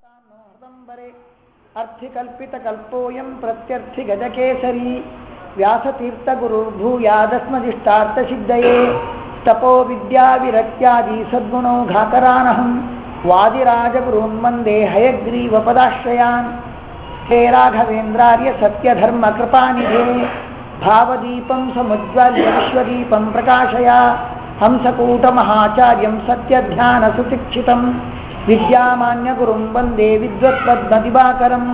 हृदंबरे अर्थिकल्पितकल्पोऽयं प्रत्यर्थि गजकेसरी व्यासतीर्थगुरुर्भूयादस्मदिष्टार्थसिद्धये तपो विद्याविरक्त्यादि सद्गुणौघाकरानहं वादिराजगुरून् वन्दे हयग्रीवपदाश्रयान्। हे राघवेन्द्रार्य सत्यधर्मकृपानिधे भावदीपं समुज्ज्वल्य विश्वदीपं प्रकाशय हंसकूटमहाचार्यं सत्यध्यानसुशिक्षितं विद्यामान्यगुरुं वन्दे विद्वत्पद्मदिवाकरं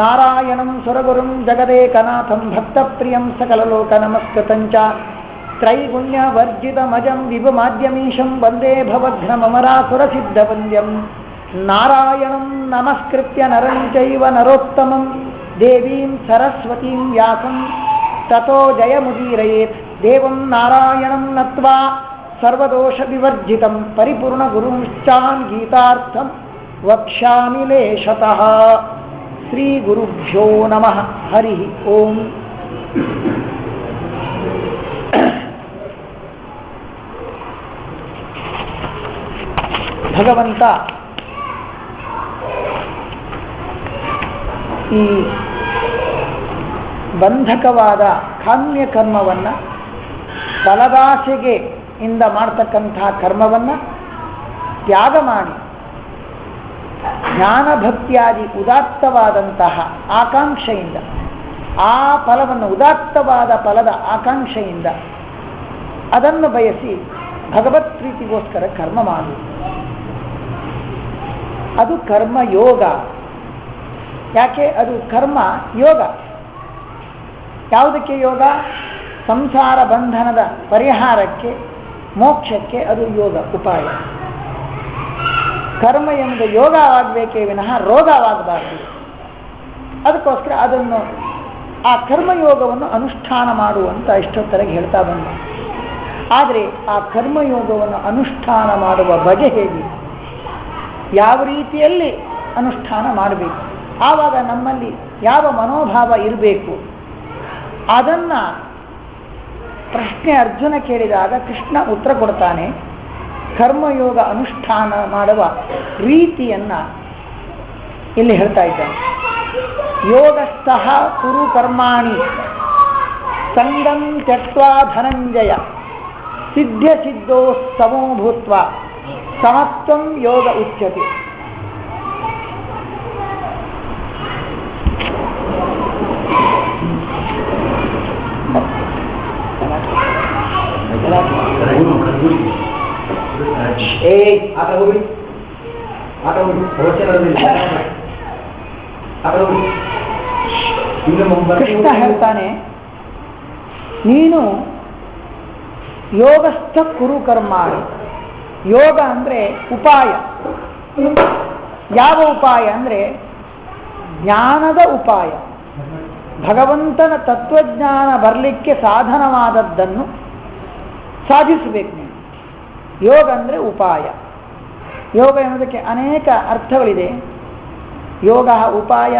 नारायणं सुरगुरुं जगदेकनाथं भक्तप्रियं सकललोकनमस्कृतं च त्रैगुण्यवर्जितमजं विभुमाद्यमीशं वन्दे भवघ्नममरासुरसिद्धवन्द्यं नारायणं नमस्कृत्य नरं चैव नरोत्तमं देवीं सरस्वतीं व्यासं ततो जयमुदीरयेत्। देवं नारायणं नत्वा सर्वदोषविवर्जितं परिपूर्णगुरुंश्चान् गीतार्थं वक्ष्यामि लेशतः। श्रीगुरुभ्यो नमः। हरि ओम। ಭಗವಂತ ಈ ಬಂಧಕವಾದ ಕಾಮ್ಯ ಕರ್ಮವನ್ನು ಫಲದಾಸೆಗೆ ಇಂದ ಮಾಡ್ತಕ್ಕಂತಹ ಕರ್ಮವನ್ನು ತ್ಯಾಗ ಮಾಡಿ ಜ್ಞಾನಭಕ್ತಿಯಾದಿ ಉದಾತ್ತವಾದಂತಹ ಆಕಾಂಕ್ಷೆಯಿಂದ ಆ ಫಲವನ್ನು ಉದಾತ್ತವಾದ ಫಲದ ಆಕಾಂಕ್ಷೆಯಿಂದ ಅದನ್ನು ಬಯಸಿ ಭಗವತ್ ಪ್ರೀತಿಗೋಸ್ಕರ ಕರ್ಮ ಮಾಡು. ಅದು ಕರ್ಮಯೋಗ. ಯಾಕೆ ಅದು ಕರ್ಮ ಯೋಗ? ಯಾವುದಕ್ಕೆ ಯೋಗ? ಸಂಸಾರ ಬಂಧನದ ಪರಿಹಾರಕ್ಕೆ, ಮೋಕ್ಷಕ್ಕೆ ಅದು ಯೋಗ ಉಪಾಯ. ಕರ್ಮ ಎಂಬುದು ಯೋಗವಾಗಬೇಕೇ ವಿನಃ ರೋಗವಾಗಬಾರದು. ಅದಕ್ಕೋಸ್ಕರ ಅದನ್ನು ಆ ಕರ್ಮಯೋಗವನ್ನು ಅನುಷ್ಠಾನ ಮಾಡುವಂತ ಇಷ್ಟೊತ್ತರೆಗೆ ಹೇಳ್ತಾ ಬಂದ. ಆದರೆ ಆ ಕರ್ಮಯೋಗವನ್ನು ಅನುಷ್ಠಾನ ಮಾಡುವ ಬಗೆ ಹೇಗೆ, ಯಾವ ರೀತಿಯಲ್ಲಿ ಅನುಷ್ಠಾನ ಮಾಡಬೇಕು, ಆವಾಗ ನಮ್ಮಲ್ಲಿ ಯಾವ ಮನೋಭಾವ ಇರಬೇಕು, ಅದನ್ನು ಪ್ರಶ್ನೆ ಅರ್ಜುನ ಕೇಳಿದಾಗ ಕೃಷ್ಣ ಉತ್ತರ ಕೊಡ್ತಾನೆ. ಕರ್ಮಯೋಗ ಅನುಷ್ಠಾನ ಮಾಡುವ ರೀತಿಯನ್ನು ಇಲ್ಲಿ ಹೇಳ್ತಾ ಇದ್ದಾನೆ. ಯೋಗಸ್ಥಃ ಕುರು ಕರ್ಮಾಣಿ ಸಂಗಂ ತ್ಯಕ್ತ್ವಾ ಧನಂಜಯ ಸಿದ್ಧ ಸಿದ್ಧೋ ಸಮೋ ಭೂತ್ವಾ ಸಮತ್ವಂ ಯೋಗ ಉಚ್ಯತೆ. ಕೃಷ್ಣ ಹೇಳ್ತಾನೆ, ನೀನು ಯೋಗಸ್ಥ ಕುರು ಕರ್ಮಾಣಿ. ಯೋಗ ಅಂದ್ರೆ ಉಪಾಯ. ಯಾವ ಉಪಾಯ ಅಂದ್ರೆ ಜ್ಞಾನದ ಉಪಾಯ. ಭಗವಂತನ ತತ್ವಜ್ಞಾನ ಬರಲಿಕ್ಕೆ ಸಾಧನವಾದದ್ದನ್ನು ಸಾಧಿಸಬೇಕು ನೀನು. ಯೋಗ ಅಂದರೆ ಉಪಾಯ. ಯೋಗ ಎನ್ನುವುದಕ್ಕೆ ಅನೇಕ ಅರ್ಥಗಳಿದೆ. ಯೋಗ ಉಪಾಯ,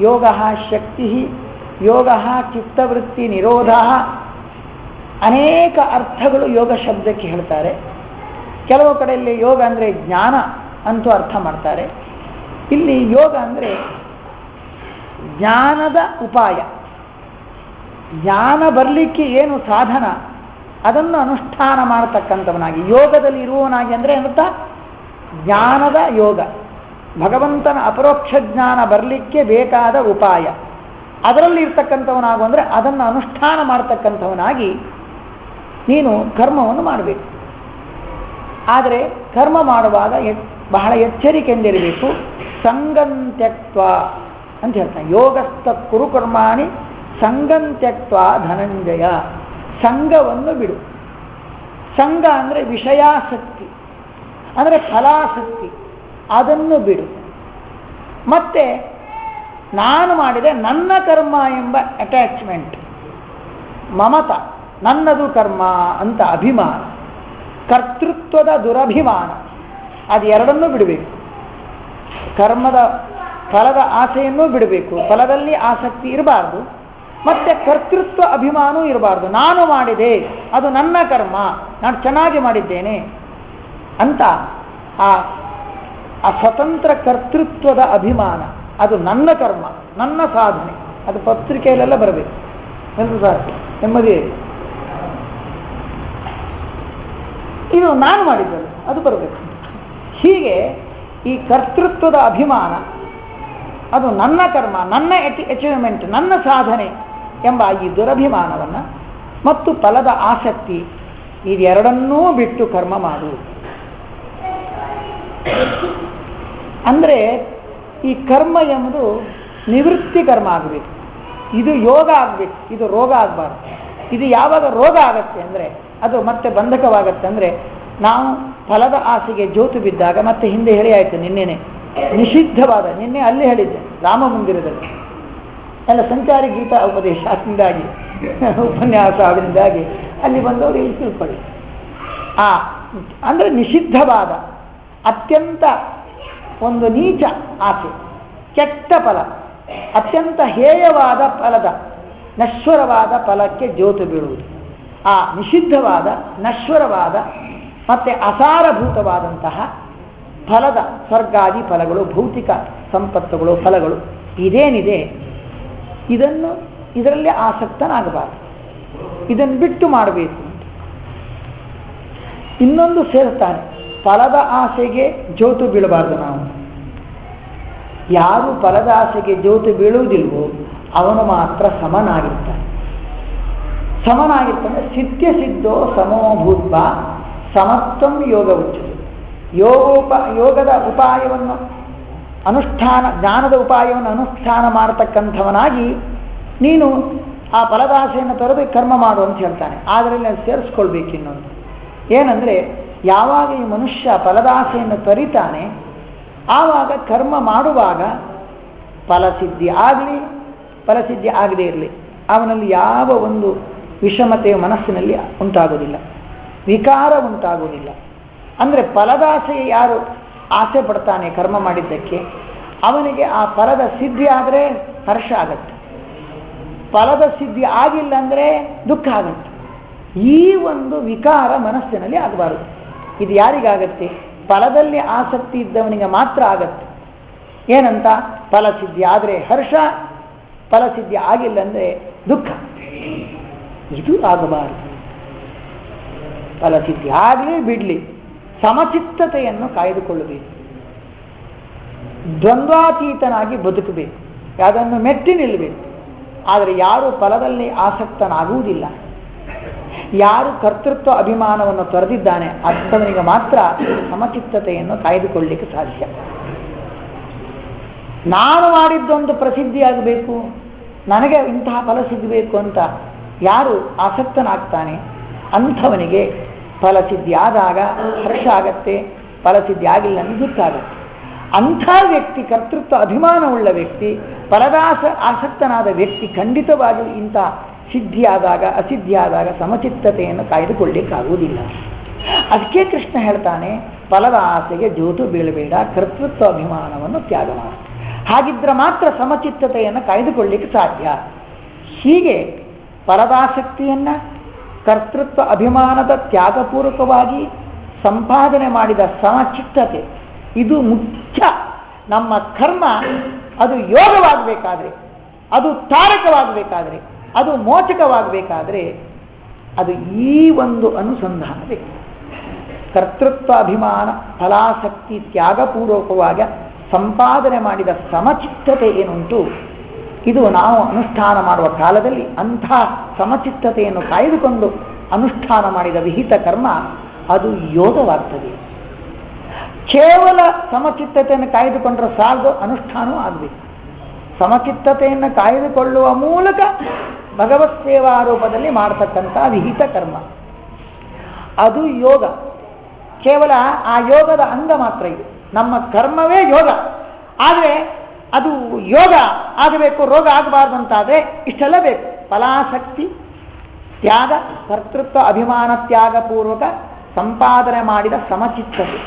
ಯೋಗ ಶಕ್ತಿ, ಯೋಗ ಚಿತ್ತವೃತ್ತಿ ನಿರೋಧ, ಅನೇಕ ಅರ್ಥಗಳು ಯೋಗ ಶಬ್ದಕ್ಕೆ ಹೇಳ್ತಾರೆ. ಕೆಲವು ಕಡೆಯಲ್ಲಿ ಯೋಗ ಅಂದರೆ ಜ್ಞಾನ ಅಂತೂ ಅರ್ಥ ಮಾಡ್ತಾರೆ. ಇಲ್ಲಿ ಯೋಗ ಅಂದರೆ ಜ್ಞಾನದ ಉಪಾಯ. ಜ್ಞಾನ ಬರಲಿಕ್ಕೆ ಏನು ಸಾಧನ ಅದನ್ನು ಅನುಷ್ಠಾನ ಮಾಡತಕ್ಕಂಥವನಾಗಿ, ಯೋಗದಲ್ಲಿ ಇರುವವನಾಗಿ ಅಂದರೆ ಅಂತ ಜ್ಞಾನದ ಯೋಗ. ಭಗವಂತನ ಅಪರೋಕ್ಷ ಜ್ಞಾನ ಬರಲಿಕ್ಕೆ ಬೇಕಾದ ಉಪಾಯ, ಅದರಲ್ಲಿ ಇರ್ತಕ್ಕಂಥವನಾಗು ಅಂದರೆ ಅದನ್ನು ಅನುಷ್ಠಾನ ಮಾಡತಕ್ಕಂಥವನಾಗಿ ನೀನು ಕರ್ಮವನ್ನು ಮಾಡಬೇಕು. ಆದರೆ ಕರ್ಮ ಮಾಡುವಾಗ ಬಹಳ ಎಚ್ಚರಿಕೆಯಿಂದಿರಬೇಕು. ಸಂಗಂ ತ್ಯಕ್ತ್ವ ಅಂತ ಹೇಳ್ತಾನೆ. ಯೋಗಸ್ಥ ಕುರು ಕರ್ಮಾಣಿ ಸಂಗಂ ತ್ಯಕ್ತ್ವ ಧನಂಜಯ. ಸಂಘವನ್ನು ಬಿಡು. ಸಂಘ ಅಂದರೆ ವಿಷಯಾಸಕ್ತಿ, ಅಂದರೆ ಫಲಾಸಕ್ತಿ, ಅದನ್ನು ಬಿಡು. ಮತ್ತೆ ನಾನು ಮಾಡಿದೆ ನನ್ನ ಕರ್ಮ ಎಂಬ ಅಟ್ಯಾಚ್ಮೆಂಟ್, ಮಮತ, ನನ್ನದು ಕರ್ಮ ಅಂತ ಅಭಿಮಾನ, ಕರ್ತೃತ್ವದ ದುರಭಿಮಾನ, ಅದೆರಡನ್ನೂ ಬಿಡಬೇಕು. ಕರ್ಮದ ಫಲದ ಆಸೆಯನ್ನೂ ಬಿಡಬೇಕು. ಫಲದಲ್ಲಿ ಆಸಕ್ತಿ ಇರಬಾರ್ದು. ಮತ್ತೆ ಕರ್ತೃತ್ವ ಅಭಿಮಾನವೂ ಇರಬಾರ್ದು. ನಾನು ಮಾಡಿದೆ, ಅದು ನನ್ನ ಕರ್ಮ, ನಾನು ಚೆನ್ನಾಗಿ ಮಾಡಿದ್ದೇನೆ ಅಂತ ಆ ಆ ಸ್ವತಂತ್ರ ಕರ್ತೃತ್ವದ ಅಭಿಮಾನ, ಅದು ನನ್ನ ಕರ್ಮ, ನನ್ನ ಸಾಧನೆ, ಅದು ಪತ್ರಿಕೆಯಲ್ಲೆಲ್ಲ ಬರಬೇಕು. ಎಂದು ಸರ್ ನೆಮ್ಮದಿ, ಇದು ನಾನು ಮಾಡಿದ್ದದು, ಅದು ಬರಬೇಕು. ಹೀಗೆ ಈ ಕರ್ತೃತ್ವದ ಅಭಿಮಾನ, ಅದು ನನ್ನ ಕರ್ಮ, ನನ್ನ ಅಚೀವ್ಮೆಂಟ್, ನನ್ನ ಸಾಧನೆ ಎಂಬ ಈ ದುರಭಿಮಾನವನ್ನು ಮತ್ತು ಫಲದ ಆಸಕ್ತಿ, ಇದೆರಡನ್ನೂ ಬಿಟ್ಟು ಕರ್ಮ ಮಾಡು. ಅಂದರೆ ಈ ಕರ್ಮ ಎಂಬುದು ನಿವೃತ್ತಿ ಕರ್ಮ ಆಗಬೇಕು, ಇದು ಯೋಗ ಆಗಬೇಕು, ಇದು ರೋಗ ಆಗಬಾರ್ದು. ಇದು ಯಾವಾಗ ರೋಗ ಆಗತ್ತೆ ಅಂದರೆ ಅದು ಮತ್ತೆ ಬಂಧಕವಾಗತ್ತೆ. ಅಂದರೆ ನಾವು ಫಲದ ಆಸೆಗೆ ಜೋತು ಬಿದ್ದಾಗ, ಮತ್ತೆ ಹಿಂದೆ ಹೇಳಿ ಆಯಿತು ನಿನ್ನೆನೆ, ನಿಷಿದ್ಧವಾದ, ನಿನ್ನೆ ಅಲ್ಲಿ ಹೇಳಿದ್ದೆ ರಾಮ ಮಂದಿರದಲ್ಲಿ ಎಲ್ಲ ಸಂಚಾರಿ ಗೀತಾ ಉಪದೇಶ ಅದರಿಂದಾಗಿ ಉಪನ್ಯಾಸ ಅದರಿಂದಾಗಿ ಅಲ್ಲಿ ಬಂದವರು ಇಲ್ಲಿ ತಿಳ್ಕೊಳ್ಳಿ. ಅಂದರೆ ನಿಷಿದ್ಧವಾದ ಅತ್ಯಂತ ಒಂದು ನೀಚ ಆಸೆ, ಕೆಟ್ಟ ಫಲ, ಅತ್ಯಂತ ಹೇಯವಾದ ಫಲದ ನಶ್ವರವಾದ ಫಲಕ್ಕೆ ಜೋತು ಬೀಳುವುದು. ಆ ನಿಷಿದ್ಧವಾದ, ನಶ್ವರವಾದ ಮತ್ತೆ ಅಸಾರಭೂತವಾದಂತಹ ಫಲದ ಸ್ವರ್ಗಾದಿ ಫಲಗಳು, ಭೌತಿಕ ಸಂಪತ್ತುಗಳು, ಫಲಗಳು ಇದೇನಿದೆ, ಇದರಲ್ಲಿ ಆಸಕ್ತನಾಗಬಾರದು, ಇದನ್ನು ಬಿಟ್ಟು ಮಾಡಬೇಕು. ಇನ್ನೊಂದು ಸೇರ್ತಾನೆ, ಫಲದ ಆಸೆಗೆ ಜೋತು ಬೀಳಬಾರ್ದು. ನಾವು ಯಾರು ಫಲದ ಆಸೆಗೆ ಜೋತು ಬೀಳುವುದಿಲ್ವೋ ಅವನು ಮಾತ್ರ ಸಮನಾಗಿರ್ತಾನೆ. ಸಮನಾಗಿರ್ತಾನೆ. ಸಿದ್ಧ ಸಿದ್ಧೋ ಸಮೋಭೂತ್ವ ಸಮತ್ವಂ ಯೋಗ ಉಚ್ಯತೆ. ಯೋಗದ ಉಪಾಯವನ್ನು ಅನುಷ್ಠಾನ, ಜ್ಞಾನದ ಉಪಾಯವನ್ನು ಅನುಷ್ಠಾನ ಮಾಡತಕ್ಕಂಥವನಾಗಿ ನೀನು ಆ ಫಲದಾಸೆಯನ್ನು ತೊರೆದು ಕರ್ಮ ಮಾಡು ಅಂತ ಹೇಳ್ತಾನೆ. ಅದರಲ್ಲಿ ಸೇರಿಸ್ಕೊಳ್ಬೇಕು ಇನ್ನೊಂದು ಏನಂದರೆ, ಯಾವಾಗ ಈ ಮನುಷ್ಯ ಫಲದಾಸೆಯನ್ನು ತೊರಿತಾನೆ ಆವಾಗ ಕರ್ಮ ಮಾಡುವಾಗ ಫಲಸಿದ್ಧಿ ಆಗಲಿ ಫಲಸಿದ್ಧಿ ಆಗದೇ ಇರಲಿ ಅವನಲ್ಲಿ ಯಾವ ಒಂದು ವಿಷಮತೆಯ ಮನಸ್ಸಿನಲ್ಲಿ ಉಂಟಾಗುವುದಿಲ್ಲ, ವಿಕಾರ ಉಂಟಾಗುವುದಿಲ್ಲ. ಅಂದರೆ ಫಲದಾಸೆ ಯಾರು ಆಸೆ ಪಡ್ತಾನೆ ಕರ್ಮ ಮಾಡಿದ್ದಕ್ಕೆ, ಅವನಿಗೆ ಆ ಫಲದ ಸಿದ್ಧಿ ಆದರೆ ಹರ್ಷ ಆಗತ್ತೆ, ಫಲದ ಸಿದ್ಧಿ ಆಗಿಲ್ಲ ಅಂದರೆ ದುಃಖ ಆಗತ್ತೆ. ಈ ಒಂದು ವಿಕಾರ ಮನಸ್ಸಿನಲ್ಲಿ ಆಗಬಾರದು. ಇದು ಯಾರಿಗಾಗತ್ತೆ? ಫಲದಲ್ಲಿ ಆಸಕ್ತಿ ಇದ್ದವನಿಗೆ ಮಾತ್ರ ಆಗತ್ತೆ. ಏನಂತ? ಫಲಸಿದ್ಧಿ ಆದರೆ ಹರ್ಷ, ಫಲಸಿದ್ಧಿ ಆಗಿಲ್ಲ ಅಂದರೆ ದುಃಖ. ಇದು ಆಗಬಾರದು. ಫಲಸಿದ್ಧಿ ಆಗಲಿ ಬಿಡಲಿ, ಸಮಚಿತ್ತತೆಯನ್ನು ಕಾಯ್ದುಕೊಳ್ಳಬೇಕು, ದ್ವಂದ್ವಾತೀತನಾಗಿ ಬದುಕಬೇಕು, ಅದನ್ನು ಮೆಟ್ಟಿ ನಿಲ್ಲಬೇಕು. ಆದರೆ ಯಾರು ಫಲದಲ್ಲಿ ಆಸಕ್ತನಾಗುವುದಿಲ್ಲ, ಯಾರು ಕರ್ತೃತ್ವ ಅಭಿಮಾನವನ್ನು ತೊರೆದಿದ್ದಾನೆ ಅಂಥವನಿಗೆ ಮಾತ್ರ ಸಮಚಿತ್ತತೆಯನ್ನು ಕಾಯ್ದುಕೊಳ್ಳಲಿಕ್ಕೆ ಸಾಧ್ಯ. ನಾನು ಮಾಡಿದ್ದೊಂದು ಪ್ರಸಿದ್ಧಿಯಾಗಬೇಕು, ನನಗೆ ಇಂತಹ ಫಲ ಸಿಗಬೇಕು ಅಂತ ಯಾರು ಆಸಕ್ತನಾಗ್ತಾನೆ ಅಂಥವನಿಗೆ ಫಲಸಿದ್ಧಿ ಆದಾಗ ಹರ್ಷ ಆಗತ್ತೆ, ಫಲಸಿದ್ಧಿ ಆಗಿಲ್ಲ ಅಂದರೆ ದುಃಖ ಆಗತ್ತೆ. ಅಂಥ ವ್ಯಕ್ತಿ, ಕರ್ತೃತ್ವ ಅಭಿಮಾನವುಳ್ಳ ವ್ಯಕ್ತಿ, ಫಲದಾಸ ಆಸಕ್ತನಾದ ವ್ಯಕ್ತಿ ಖಂಡಿತವಾಗಿಯೂ ಇಂಥ ಸಿದ್ಧಿಯಾದಾಗ ಅಸಿದ್ಧಿಯಾದಾಗ ಸಮಚಿತ್ತತೆಯನ್ನು ಕಾಯ್ದುಕೊಳ್ಳಿಕ್ಕಾಗುವುದಿಲ್ಲ. ಅದಕ್ಕೆ ಕೃಷ್ಣ ಹೇಳ್ತಾನೆ, ಫಲದ ಆಸೆಗೆ ಜೋತು ಬೀಳಬೇಡ, ಕರ್ತೃತ್ವ ಅಭಿಮಾನವನ್ನು ತ್ಯಾಗ ಮಾಡು. ಹಾಗಿದ್ರೆ ಮಾತ್ರ ಸಮಚಿತ್ತತೆಯನ್ನು ಕಾಯ್ದುಕೊಳ್ಳಿಕ್ಕೆ ಸಾಧ್ಯ. ಹೀಗೆ ಫಲದಾಸಕ್ತಿಯನ್ನು ಕರ್ತೃತ್ವ ಅಭಿಮಾನದ ತ್ಯಾಗಪೂರ್ವಕವಾಗಿ ಸಂಪಾದನೆ ಮಾಡಿದ ಸಮಚಿತ್ತತೆ ಇದು ಮುಖ್ಯ. ನಮ್ಮ ಕರ್ಮ ಅದು ಯೋಗವಾಗಬೇಕಾದ್ರೆ, ಅದು ತಾರಕವಾಗಬೇಕಾದ್ರೆ, ಅದು ಮೋಚಕವಾಗಬೇಕಾದ್ರೆ ಅದು ಈ ಒಂದು ಅನುಸಂಧಾನ ಬೇಕು. ಕರ್ತೃತ್ವ ಅಭಿಮಾನ ಫಲಾಸಕ್ತಿ ತ್ಯಾಗಪೂರ್ವಕವಾಗಿ ಸಂಪಾದನೆ ಮಾಡಿದ ಸಮಚಿತ್ತತೆ ಏನುಂಟು, ಇದು ನಾವು ಅನುಷ್ಠಾನ ಮಾಡುವ ಕಾಲದಲ್ಲಿ ಅಂಥ ಸಮಚಿತ್ತತೆಯನ್ನು ಕಾಯ್ದುಕೊಂಡು ಅನುಷ್ಠಾನ ಮಾಡಿದ ವಿಹಿತ ಕರ್ಮ ಅದು ಯೋಗವಾಗ್ತದೆ. ಕೇವಲ ಸಮಚಿತ್ತತೆಯನ್ನು ಕಾಯ್ದುಕೊಂಡ್ರೆ ಸಾಲದು, ಅನುಷ್ಠಾನವೂ ಆಗಬೇಕು. ಸಮಚಿತ್ತತೆಯನ್ನು ಕಾಯ್ದುಕೊಳ್ಳುವ ಮೂಲಕ ಭಗವತ್ ಸೇವಾ ರೂಪದಲ್ಲಿ ಮಾಡತಕ್ಕಂಥ ವಿಹಿತ ಕರ್ಮ ಅದು ಯೋಗ. ಕೇವಲ ಆ ಯೋಗದ ಅಂಗ ಮಾತ್ರ ಇದು. ನಮ್ಮ ಕರ್ಮವೇ ಯೋಗ. ಆದರೆ ಅದು ಯೋಗ ಆಗಬೇಕು, ರೋಗ ಆಗಬಾರ್ದಂತಾದರೆ ಇಷ್ಟೆಲ್ಲ ಬೇಕು. ಫಲಾಸಕ್ತಿ ತ್ಯಾಗ, ಕರ್ತೃತ್ವ ಅಭಿಮಾನ ತ್ಯಾಗಪೂರ್ವಕ ಸಂಪಾದನೆ ಮಾಡಿದ ಸಮಚಿತ್ತತೆ,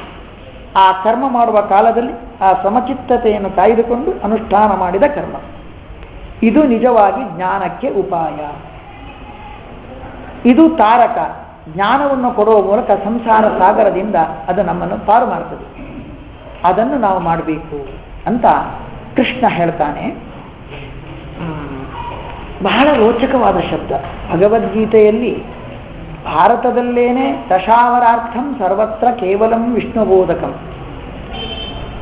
ಆ ಕರ್ಮ ಮಾಡುವ ಕಾಲದಲ್ಲಿ ಆ ಸಮಚಿತ್ತತೆಯನ್ನು ಕಾಯ್ದುಕೊಂಡು ಅನುಷ್ಠಾನ ಮಾಡಿದ ಕರ್ಮ, ಇದು ನಿಜವಾಗಿ ಜ್ಞಾನಕ್ಕೆ ಉಪಾಯ. ಇದು ತಾರಕ. ಜ್ಞಾನವನ್ನು ಕೊಡುವ ಮೂಲಕ ಸಂಸಾರ ಸಾಗರದಿಂದ ಅದು ನಮ್ಮನ್ನು ಪಾರು ಮಾಡ್ತದೆ. ಅದನ್ನು ನಾವು ಮಾಡಬೇಕು ಅಂತ ಕೃಷ್ಣ ಹೇಳ್ತಾನೆ. ಬಹಳ ರೋಚಕವಾದ ಶಬ್ದ. ಭಗವದ್ಗೀತೆಯಲ್ಲಿ ಭಾರತದಲ್ಲೇನೆ ದಶಾವರಾರ್ಥಂ ಸರ್ವತ್ರ ಕೇವಲಂ ವಿಷ್ಣುಬೋಧಕಂ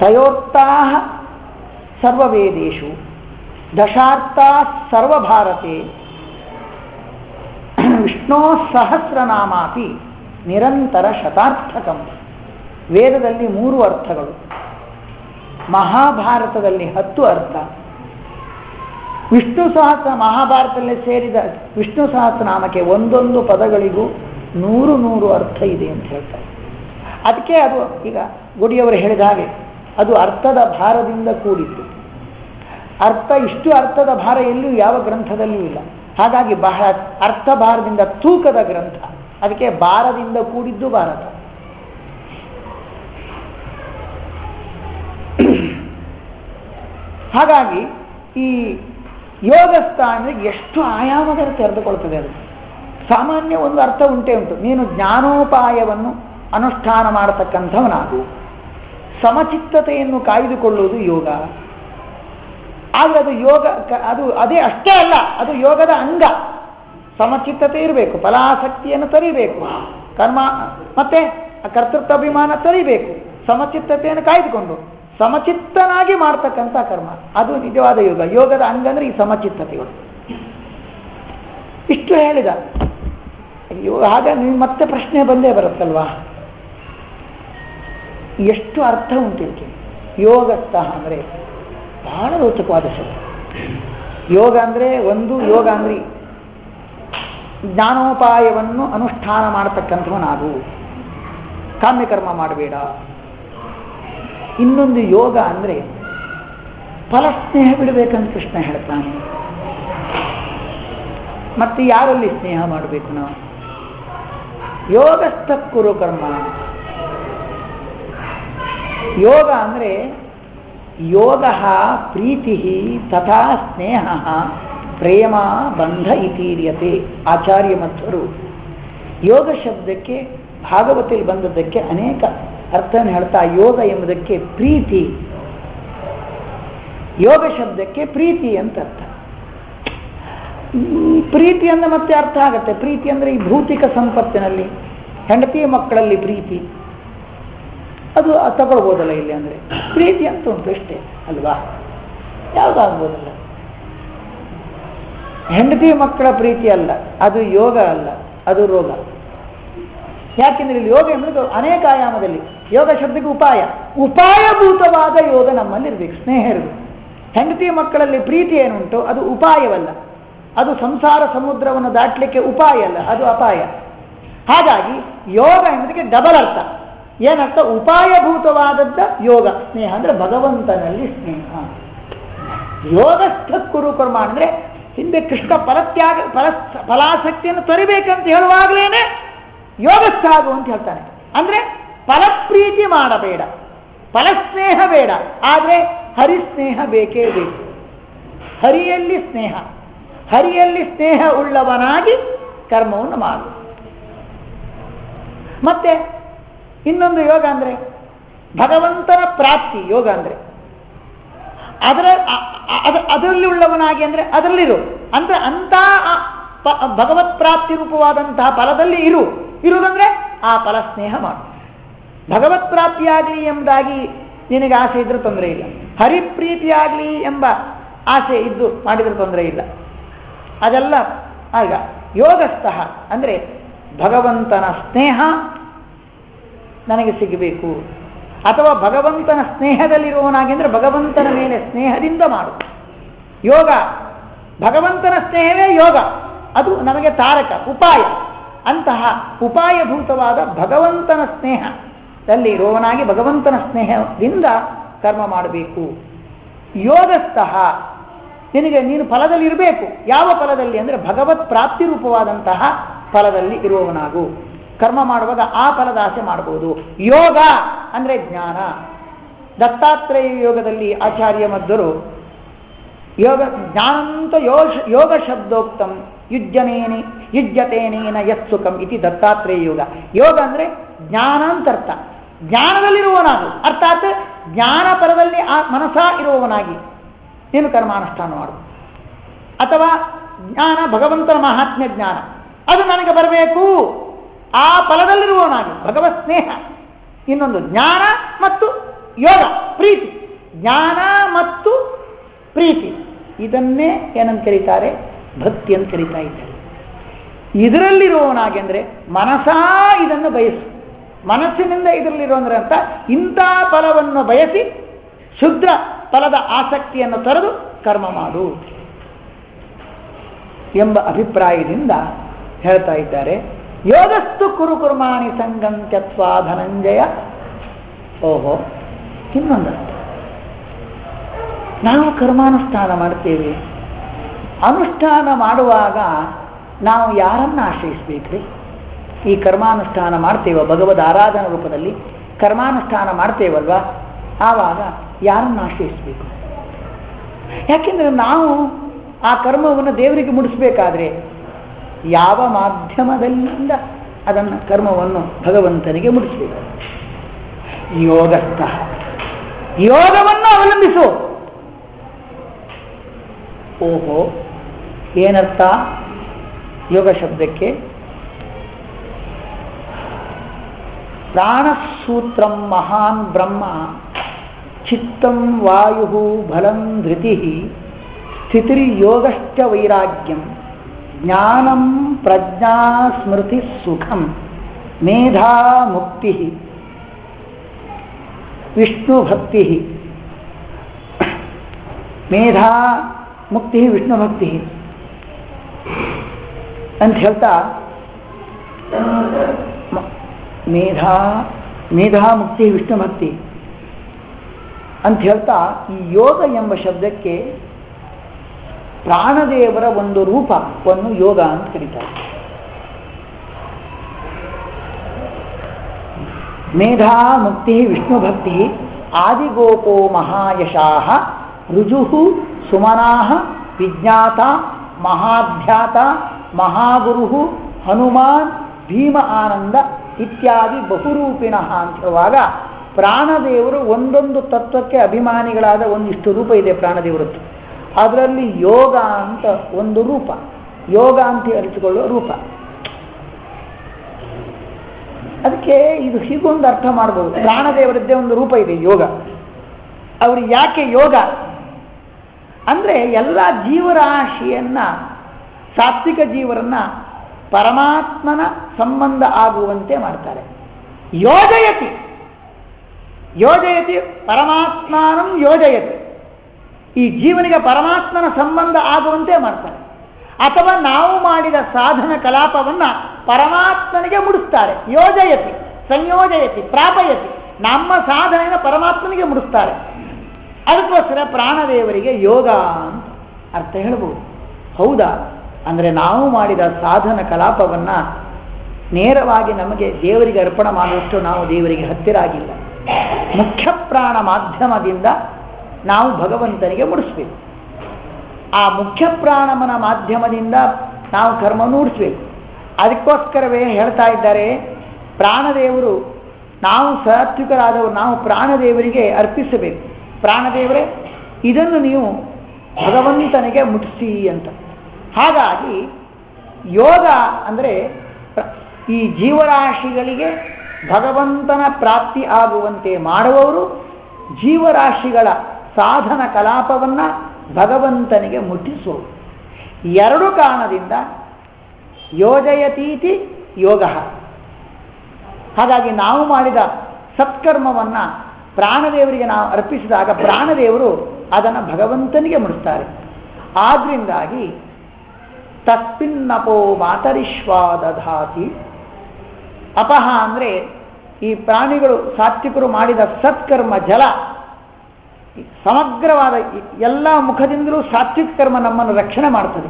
ತಯೋರ್ತಾ ಸರ್ವವೇದೇಶು ದಶಾರ್ಥಾ ಸರ್ವಭಾರತೆ ವಿಷ್ಣೋ ಸಹಸ್ರನಾಮಾಪಿ ನಿರಂತರ ಶತಾರ್ಥಕಂ. ವೇದದಲ್ಲಿ 3 ಅರ್ಥಗಳು, ಮಹಾಭಾರತದಲ್ಲಿ 10 ಅರ್ಥ, ವಿಷ್ಣು ಸಹಸ್ರ ಮಹಾಭಾರತದಲ್ಲಿ ಸೇರಿದ ವಿಷ್ಣು ಸಹಸ್ರನಾಮಕ್ಕೆ ಒಂದೊಂದು ಪದಗಳಿಗೂ 100 ಅರ್ಥ ಇದೆ ಅಂತ ಹೇಳ್ತಾರೆ. ಅದಕ್ಕೆ ಅದು ಈಗ ಗುಡಿಯವರು ಹೇಳಿದ ಹಾಗೆ ಅದು ಅರ್ಥದ ಭಾರದಿಂದ ಕೂಡಿತ್ತು. ಇಷ್ಟು ಅರ್ಥದ ಭಾರ ಎಲ್ಲೂ ಯಾವ ಗ್ರಂಥದಲ್ಲಿಯೂ ಇಲ್ಲ. ಹಾಗಾಗಿ ಬಹಳ ಅರ್ಥ ಭಾರದಿಂದ ತೂಕದ ಗ್ರಂಥ. ಅದಕ್ಕೆ ಭಾರದಿಂದ ಕೂಡಿದ್ದು ಭಾರತ. ಹಾಗಾಗಿ ಈ ಯೋಗಸ್ಥ ಅಂದರೆ ಎಷ್ಟು ಆಯಾಮದಲ್ಲಿ ತೆರೆದುಕೊಳ್ತದೆ. ಅದು ಸಾಮಾನ್ಯ ಒಂದು ಅರ್ಥ ಉಂಟೇ ಉಂಟು. ನೀನು ಜ್ಞಾನೋಪಾಯವನ್ನು ಅನುಷ್ಠಾನ ಮಾಡತಕ್ಕಂಥವನಾಗು. ಸಮಚಿತ್ತತೆಯನ್ನು ಕಾಯ್ದುಕೊಳ್ಳುವುದು ಯೋಗ. ಆದರೆ ಅದು ಯೋಗ ಅದೇ ಅಷ್ಟೇ ಅಲ್ಲ, ಅದು ಯೋಗದ ಅಂಗ. ಸಮಚಿತ್ತತೆ ಇರಬೇಕು, ಫಲಾಸಕ್ತಿಯನ್ನು ತರಿಬೇಕು, ಕರ್ಮ ಮತ್ತೆ ಕರ್ತೃತ್ವಾಭಿಮಾನ ತರಿಬೇಕು. ಸಮಚಿತ್ತತೆಯನ್ನು ಕಾಯ್ದುಕೊಂಡು ಸಮಚಿತ್ತನಾಗಿ ಮಾಡ್ತಕ್ಕಂಥ ಕರ್ಮ, ಅದು ನಿಜವಾದ ಯೋಗ. ಯೋಗದ ಅಂಗ ಅಂದ್ರೆ ಈ ಸಮಚಿತ್ತತೆಗಳು. ಇಷ್ಟು ಹೇಳಿದ ಯೋಗ. ಆಗ ನೀವು ಮತ್ತೆ ಪ್ರಶ್ನೆ ಬಂದೇ ಬರುತ್ತಲ್ವಾ, ಎಷ್ಟು ಅರ್ಥ ಉಂಟಿರ್ತೀವಿ. ಯೋಗಸ್ಥ ಅಂದರೆ ಬಹಳ ರೋಚಕವಾದ ಶಬ್ದ. ಯೋಗ ಅಂದರೆ ಯೋಗ ಅಂದ್ರೆ ಜ್ಞಾನೋಪಾಯವನ್ನು ಅನುಷ್ಠಾನ ಮಾಡತಕ್ಕಂಥವನಾಗು, ಕಾಮ್ಯಕರ್ಮ ಮಾಡಬೇಡ. ಇನ್ನೊಂದು ಯೋಗ ಅಂದರೆ ಫಲಸ್ನೇಹ ಬಿಡಬೇಕಂತ ಕೃಷ್ಣ ಹೇಳ್ತಾನೆ. ಮತ್ತೆ ಯಾರಲ್ಲಿ ಸ್ನೇಹ ಮಾಡಬೇಕು ನಾವು? ಯೋಗಸ್ಥ ಕುರು ಕರ್ಮ. ಯೋಗ ಅಂದರೆ ಯೋಗ ಪ್ರೀತಿ ತಥಾ ಸ್ನೇಹ ಪ್ರೇಮ ಬಂಧ ಇತೀರ್ಯತೆ. ಆಚಾರ್ಯ ಮಧ್ವರು ಯೋಗ ಶಬ್ದಕ್ಕೆ ಭಾಗವತದಲ್ಲಿ ಬಂದದ್ದಕ್ಕೆ ಅನೇಕ ಅರ್ಥವನ್ನು ಹೇಳ್ತಾ, ಯೋಗ ಎಂಬುದಕ್ಕೆ ಪ್ರೀತಿ, ಯೋಗ ಶಬ್ದಕ್ಕೆ ಪ್ರೀತಿ ಅಂತ ಅರ್ಥ. ಈ ಪ್ರೀತಿ ಅಂದ್ರೆ ಮತ್ತೆ ಅರ್ಥ ಆಗತ್ತೆ. ಪ್ರೀತಿ ಅಂದ್ರೆ ಈ ಭೌತಿಕ ಸಂಪತ್ತಿನಲ್ಲಿ, ಹೆಂಡತಿ ಮಕ್ಕಳಲ್ಲಿ ಪ್ರೀತಿ, ಅದು ತಗೊಳ್ಬೋದಲ್ಲ. ಇಲ್ಲಿ ಅಂದ್ರೆ ಪ್ರೀತಿ ಅಂತ ಉಂಟು ಅಷ್ಟೇ ಅಲ್ವಾ, ಯಾವುದಾಗ್ಬೋದಲ್ಲ. ಹೆಂಡತಿ ಮಕ್ಕಳ ಪ್ರೀತಿ ಅಲ್ಲ, ಅದು ಯೋಗ ಅಲ್ಲ, ಅದು ರೋಗ. ಯಾಕೆಂದ್ರೆ ಇಲ್ಲಿ ಯೋಗ ಎಂಬುದು ಅನೇಕ ಆಯಾಮದಲ್ಲಿ. ಯೋಗ ಶಬ್ದಕ್ಕೆ ಉಪಾಯಭೂತವಾದ ಯೋಗ ನಮ್ಮಲ್ಲಿ ಇರಬೇಕು, ಸ್ನೇಹ ಇರಬೇಕು. ಹೆಂಡತಿ ಮಕ್ಕಳಲ್ಲಿ ಪ್ರೀತಿ ಏನುಂಟು ಅದು ಉಪಾಯವಲ್ಲ, ಅದು ಸಂಸಾರ ಸಮುದ್ರವನ್ನು ದಾಟಲಿಕ್ಕೆ ಉಪಾಯ ಅಲ್ಲ, ಅದು ಅಪಾಯ. ಹಾಗಾಗಿ ಯೋಗ ಎಂಬುದಕ್ಕೆ ಡಬಲ್ ಅರ್ಥ. ಏನರ್ಥ? ಉಪಾಯಭೂತವಾದದ್ದ ಯೋಗ. ಸ್ನೇಹ ಅಂದ್ರೆ ಭಗವಂತನಲ್ಲಿ ಸ್ನೇಹ. ಯೋಗಸ್ಥ ಕುರು ಕರ್ಮ ಅಂದ್ರೆ ಹಿಂದೆ ಕೃಷ್ಣ ಫಲಾಸಕ್ತಿಯನ್ನು ತರಿಬೇಕಂತ ಹೇಳುವಾಗಲೇನೆ ಯೋಗಸ್ಥ ಆಗು ಅಂತ ಹೇಳ್ತಾನೆ. ಅಂದ್ರೆ ಫಲಪ್ರೀತಿ ಮಾಡಬೇಡ, ಫಲಸ್ನೇಹ ಬೇಡ, ಆದ್ರೆ ಹರಿಸ್ನೇಹ ಬೇಕೇ ಬೇಕು. ಹರಿಯಲ್ಲಿ ಸ್ನೇಹ ಉಳ್ಳವನಾಗಿ ಕರ್ಮವನ್ನು ಮಾಡು. ಮತ್ತೆ ಇನ್ನೊಂದು ಯೋಗ ಅಂದ್ರೆ ಭಗವಂತನ ಪ್ರಾಪ್ತಿ. ಯೋಗ ಅಂದ್ರೆ ಅದರಲ್ಲಿ ಉಳ್ಳವನಾಗಿ ಅಂದ್ರೆ ಅದರಲ್ಲಿರು ಅಂದ್ರೆ ಅಂತ ಭಗವತ್ ಪ್ರಾಪ್ತಿ ರೂಪವಾದಂತಹ ಫಲದಲ್ಲಿ ಇರುವುದಂದ್ರೆ ಆ ಫಲ ಸ್ನೇಹ ಮಾಡು. ಭಗವತ್ ಪ್ರಾಪ್ತಿಯಾಗಲಿ ಎಂಬುದಾಗಿ ನಿನಗೆ ಆಸೆ ಇದ್ರೆ ತೊಂದರೆ ಇಲ್ಲ, ಹರಿಪ್ರೀತಿಯಾಗಲಿ ಎಂಬ ಆಸೆ ಇದ್ದು ಮಾಡಿದ್ರೆ ತೊಂದರೆ ಇಲ್ಲ. ಅದೆಲ್ಲ ಆಗ ಯೋಗಸ್ಥ ಅಂದ್ರೆ ಭಗವಂತನ ಸ್ನೇಹ ನನಗೆ ಸಿಗಬೇಕು, ಅಥವಾ ಭಗವಂತನ ಸ್ನೇಹದಲ್ಲಿರುವವನಾಗಿ ಅಂದ್ರೆ ಭಗವಂತನ ಮೇಲೆ ಸ್ನೇಹದಿಂದ ಮಾಡು. ಯೋಗ ಭಗವಂತನ ಸ್ನೇಹವೇ ಯೋಗ, ಅದು ನಮಗೆ ತಾರಕ ಉಪಾಯ. ಅಂತಹ ಉಪಾಯಭೂತವಾದ ಭಗವಂತನ ಸ್ನೇಹದಲ್ಲಿ ಇರುವವನಾಗಿ ಭಗವಂತನ ಸ್ನೇಹದಿಂದ ಕರ್ಮ ಮಾಡಬೇಕು. ಯೋಗಸ್ಥ ನೀನು ಫಲದಲ್ಲಿ ಇರಬೇಕು. ಯಾವ ಫಲದಲ್ಲಿ ಅಂದ್ರೆ ಭಗವತ್ ಪ್ರಾಪ್ತಿ ರೂಪವಾದಂತಹ ಫಲದಲ್ಲಿ ಇರುವವನಾಗು. ಕರ್ಮ ಮಾಡುವಾಗ ಆ ಫಲದ ಆಸೆ ಮಾಡಬಹುದು. ಯೋಗ ಅಂದ್ರೆ ಜ್ಞಾನ. ದತ್ತಾತ್ರೇಯ ಯೋಗದಲ್ಲಿ ಆಚಾರ್ಯ ಮಧ್ವರು ಯೋಗ ಜ್ಞಾನಂತ ಯೋಗ ಶಬ್ದೋಕ್ತಂ ಯುಜ್ಯತೇನೇನ ಯತ್ಸುಖಂ ಇತಿ ದತ್ತಾತ್ರೇಯ ಯೋಗ. ಯೋಗ ಅಂದ್ರೆ ಜ್ಞಾನ ಅಂತ ಅರ್ಥ. ಜ್ಞಾನದಲ್ಲಿರುವವನಾಗು, ಅರ್ಥಾತ್ ಜ್ಞಾನ ಪರದಲ್ಲಿ ಆ ಮನಸ್ಸ ಇರುವವನಾಗಿ ನೀನು ಕರ್ಮಾನುಷ್ಠಾನ ಮಾಡು. ಅಥವಾ ಜ್ಞಾನ ಭಗವಂತನ ಮಹಾತ್ಮ್ಯ ಜ್ಞಾನ ಅದು ನನಗೆ ಬರಬೇಕು, ಆ ಫಲದಲ್ಲಿರುವವನಾಗಿ ಭಗವತ್ ಸ್ನೇಹ. ಇನ್ನೊಂದು ಜ್ಞಾನ ಮತ್ತು ಯೋಗ, ಪ್ರೀತಿ. ಜ್ಞಾನ ಮತ್ತು ಪ್ರೀತಿ ಇದನ್ನೇ ಏನಂತ ಕರೀತಾರೆ? ಭಕ್ತಿ ಅಂತ ಕರೀತಾ ಇದ್ದಾರೆ. ಇದರಲ್ಲಿರುವವನಾಗಿ ಅಂದರೆ ಮನಸಾ ಇದನ್ನು ಬಯಸು, ಮನಸ್ಸಿನಿಂದ ಇದರಲ್ಲಿರೋ ಅಂದ್ರೆ ಅಂತ ಇಂಥ ಫಲವನ್ನು ಬಯಸಿ ಶುದ್ಧ ಫಲದ ಆಸಕ್ತಿಯನ್ನು ತೊರೆದು ಕರ್ಮ ಮಾಡು ಎಂಬ ಅಭಿಪ್ರಾಯದಿಂದ ಹೇಳ್ತಾ ಇದ್ದಾರೆ. ಯೋಗಸ್ತು ಕುರು ಕುರ್ಮಾಣಿ ಸಂಗಂ ತ್ಯಕ್ವಾ ಧನಂಜಯ. ಓಹೋ, ಇನ್ನೊಂದು ನಾವು ಕರ್ಮಾನುಷ್ಠಾನ ಮಾಡ್ತೇವೆ. ಅನುಷ್ಠಾನ ಮಾಡುವಾಗ ನಾವು ಯಾರನ್ನು ಆಶ್ರಯಿಸ್ಬೇಕ್ರಿ? ಈ ಕರ್ಮಾನುಷ್ಠಾನ ಮಾಡ್ತೇವ, ಭಗವದ್ ಆರಾಧನಾ ರೂಪದಲ್ಲಿ ಕರ್ಮಾನುಷ್ಠಾನ ಮಾಡ್ತೇವಲ್ವಾ, ಆವಾಗ ಯಾರನ್ನು ಆಶ್ರಯಿಸಬೇಕು? ಯಾಕೆಂದರೆ ನಾವು ಆ ಕರ್ಮವನ್ನು ದೇವರಿಗೆ ಮುಡಿಸ್ಬೇಕಾದ್ರೆ ಯಾವ ಮಾಧ್ಯಮದಿಂದ ಅದನ್ನು ಕರ್ಮವನ್ನು ಭಗವಂತನಿಗೆ ಮುಡಿಸಬೇಕು? ಯೋಗಸ್ಥಃ, ಯೋಗವನ್ನು ಅವಲಂಬಿಸು. ಓಹೋ, ಏನರ್ಥ ಯೋಗ ಶಬ್ದಕ್ಕೆ? ಪ್ರಾಣಸೂತ್ರಂ ಮಹಾನ್ ಬ್ರಹ್ಮ, ಚಿತ್ತಂ ವಾಯು ಬಲಂ ಧೃತಿ, ಸ್ಥಿತಿರ್ಯೋಗಶ್ಚ ವೈರಾಗ್ಯಂ, ಜ್ಞಾನಂ ಪ್ರಜ್ಞಾ ಸ್ಮೃತಿ ಸುಖಂ, ಮೇಧಾ ಮುಕ್ತಿ ವಿಷ್ಣು ಭಕ್ತಿ. ಮೇಧಾ ಮುಕ್ತಿ ವಿಷ್ಣು ಭಕ್ತಿ ಅಂತ ಹೇಳ್ತಾ ಮೇಧಾ ಮುಕ್ತಿ ವಿಷ್ಣು ಭಕ್ತಿ ಅಂತ ಹೇಳ್ತಾ ಈ ಯೋಗ ಎಂಬ ಶಬ್ದಕ್ಕೆ ಪ್ರಾಣದೇವರ ಒಂದು ರೂಪವನ್ನು ಯೋಗ ಅಂತ ಕರೀತಾರೆ. ಮೇಧಾ ಮುಕ್ತಿ ವಿಷ್ಣು ಭಕ್ತಿ ಆದಿಗೋಪೋ ಮಹಾಯಶಾಃ ರುಜುಃ ಸುಮನಾಃ ವಿಜ್ಞಾತ ಮಹಾಧ್ಯಾತ ಮಹಾಗುರುಃ ಹನುಮಾನ್ ಭೀಮ ಆನಂದ ಇತ್ಯಾದಿ ಬಹುರೂಪಿಣಃ ಅಂತ ಹೇಳುವಾಗ ಪ್ರಾಣದೇವರು ಒಂದೊಂದು ತತ್ವಕ್ಕೆ ಅಭಿಮಾನಿಗಳಾದ ಒಂದಿಷ್ಟು ರೂಪ ಇದೆ ಪ್ರಾಣದೇವರದ್ದು. ಅದರಲ್ಲಿ ಯೋಗ ಅಂತ ಒಂದು ರೂಪ, ಯೋಗ ಅಂತ ಅರಿತುಕೊಳ್ಳುವ ರೂಪ. ಅದಕ್ಕೆ ಇದು ಹೀಗೊಂದು ಅರ್ಥ ಮಾಡ್ಬೋದು, ಪ್ರಾಣದೇವರದ್ದೇ ಒಂದು ರೂಪ ಇದೆ ಯೋಗ. ಅವರು ಯಾಕೆ ಯೋಗ ಅಂದರೆ ಎಲ್ಲ ಜೀವರಾಶಿಯನ್ನ, ಸಾತ್ವಿಕ ಜೀವರನ್ನ ಪರಮಾತ್ಮನ ಸಂಬಂಧ ಆಗುವಂತೆ ಮಾಡ್ತಾರೆ. ಯೋಜಯತಿ ಯೋಜಯತಿ ಪರಮಾತ್ಮನಂ ಯೋಜಯತಿ, ಈ ಜೀವನಿಗೆ ಪರಮಾತ್ಮನ ಸಂಬಂಧ ಆಗುವಂತೆ ಮಾಡ್ತಾರೆ. ಅಥವಾ ನಾವು ಮಾಡಿದ ಸಾಧನ ಕಲಾಪವನ್ನ ಪರಮಾತ್ಮನಿಗೆ ಮುಡಿಸ್ತಾರೆ. ಯೋಜಯತಿ ಸಂಯೋಜಯತಿ ಪ್ರಾಪಯತಿ, ನಮ್ಮ ಸಾಧನೆಯನ್ನು ಪರಮಾತ್ಮನಿಗೆ ಮುಡಿಸ್ತಾರೆ. ಅದಕ್ಕೋಸ್ಕರ ಪ್ರಾಣದೇವರಿಗೆ ಯೋಗ ಅಂತ ಅರ್ಥ ಹೇಳ್ಬೋದು. ಹೌದಾ ಅಂದರೆ ನಾವು ಮಾಡಿದ ಸಾಧನ ಕಲಾಪವನ್ನ ನೇರವಾಗಿ ನಮಗೆ ದೇವರಿಗೆ ಅರ್ಪಣೆ ಮಾಡುವಷ್ಟು ನಾವು ದೇವರಿಗೆ ಹತ್ತಿರ ಆಗಿಲ್ಲ. ಮುಖ್ಯ ಪ್ರಾಣ ಮಾಧ್ಯಮದಿಂದ ನಾವು ಭಗವಂತನಿಗೆ ಮುಡಿಸ್ಬೇಕು. ಆ ಮುಖ್ಯ ಪ್ರಾಣಮನ ಮಾಧ್ಯಮದಿಂದ ನಾವು ಕರ್ಮ ಮೂಡಿಸ್ಬೇಕು. ಅದಕ್ಕೋಸ್ಕರವೇ ಹೇಳ್ತಾ ಇದ್ದಾರೆ ಪ್ರಾಣದೇವರು, ನಾವು ಸಾತ್ವಿಕರಾದವರು ನಾವು ಪ್ರಾಣದೇವರಿಗೆ ಅರ್ಪಿಸಬೇಕು. ಪ್ರಾಣದೇವರೇ ಇದನ್ನು ನೀವು ಭಗವಂತನಿಗೆ ಮುಟ್ಟಿಸಿ ಅಂತ. ಹಾಗಾಗಿ ಯೋಗ ಅಂದರೆ ಈ ಜೀವರಾಶಿಗಳಿಗೆ ಭಗವಂತನ ಪ್ರಾಪ್ತಿ ಆಗುವಂತೆ ಮಾಡುವವರು, ಜೀವರಾಶಿಗಳ ಸಾಧನ ಕಲಾಪವನ್ನ ಭಗವಂತನಿಗೆ ಮುಟ್ಟಿಸುವರು. ಎರಡು ಕಾರಣದಿಂದ ಯೋಜಯತೀತಿ ಯೋಗ. ಹಾಗಾಗಿ ನಾವು ಮಾಡಿದ ಸತ್ಕರ್ಮವನ್ನ ಪ್ರಾಣದೇವರಿಗೆ ನಾವು ಅರ್ಪಿಸಿದಾಗ ಪ್ರಾಣದೇವರು ಅದನ್ನು ಭಗವಂತನಿಗೆ ಮುಡಿಸ್ತಾರೆ. ಆದ್ರಿಂದಾಗಿ ತಸ್ಮಿನ್ನಪೋ ಮಾತರಿಶ್ವಾದಧಾತಿ, ಅಪಹ ಅಂದರೆ ಈ ಪ್ರಾಣಿಗಳು ಸಾತ್ವಿಕರು ಮಾಡಿದ ಸತ್ಕರ್ಮ ಜಲ ಸಮಗ್ರವಾದ ಎಲ್ಲ ಮುಖದಿಂದಲೂ ಸಾತ್ವಿಕ ಕರ್ಮ ನಮ್ಮನ್ನು ರಕ್ಷಣೆ ಮಾಡ್ತದೆ.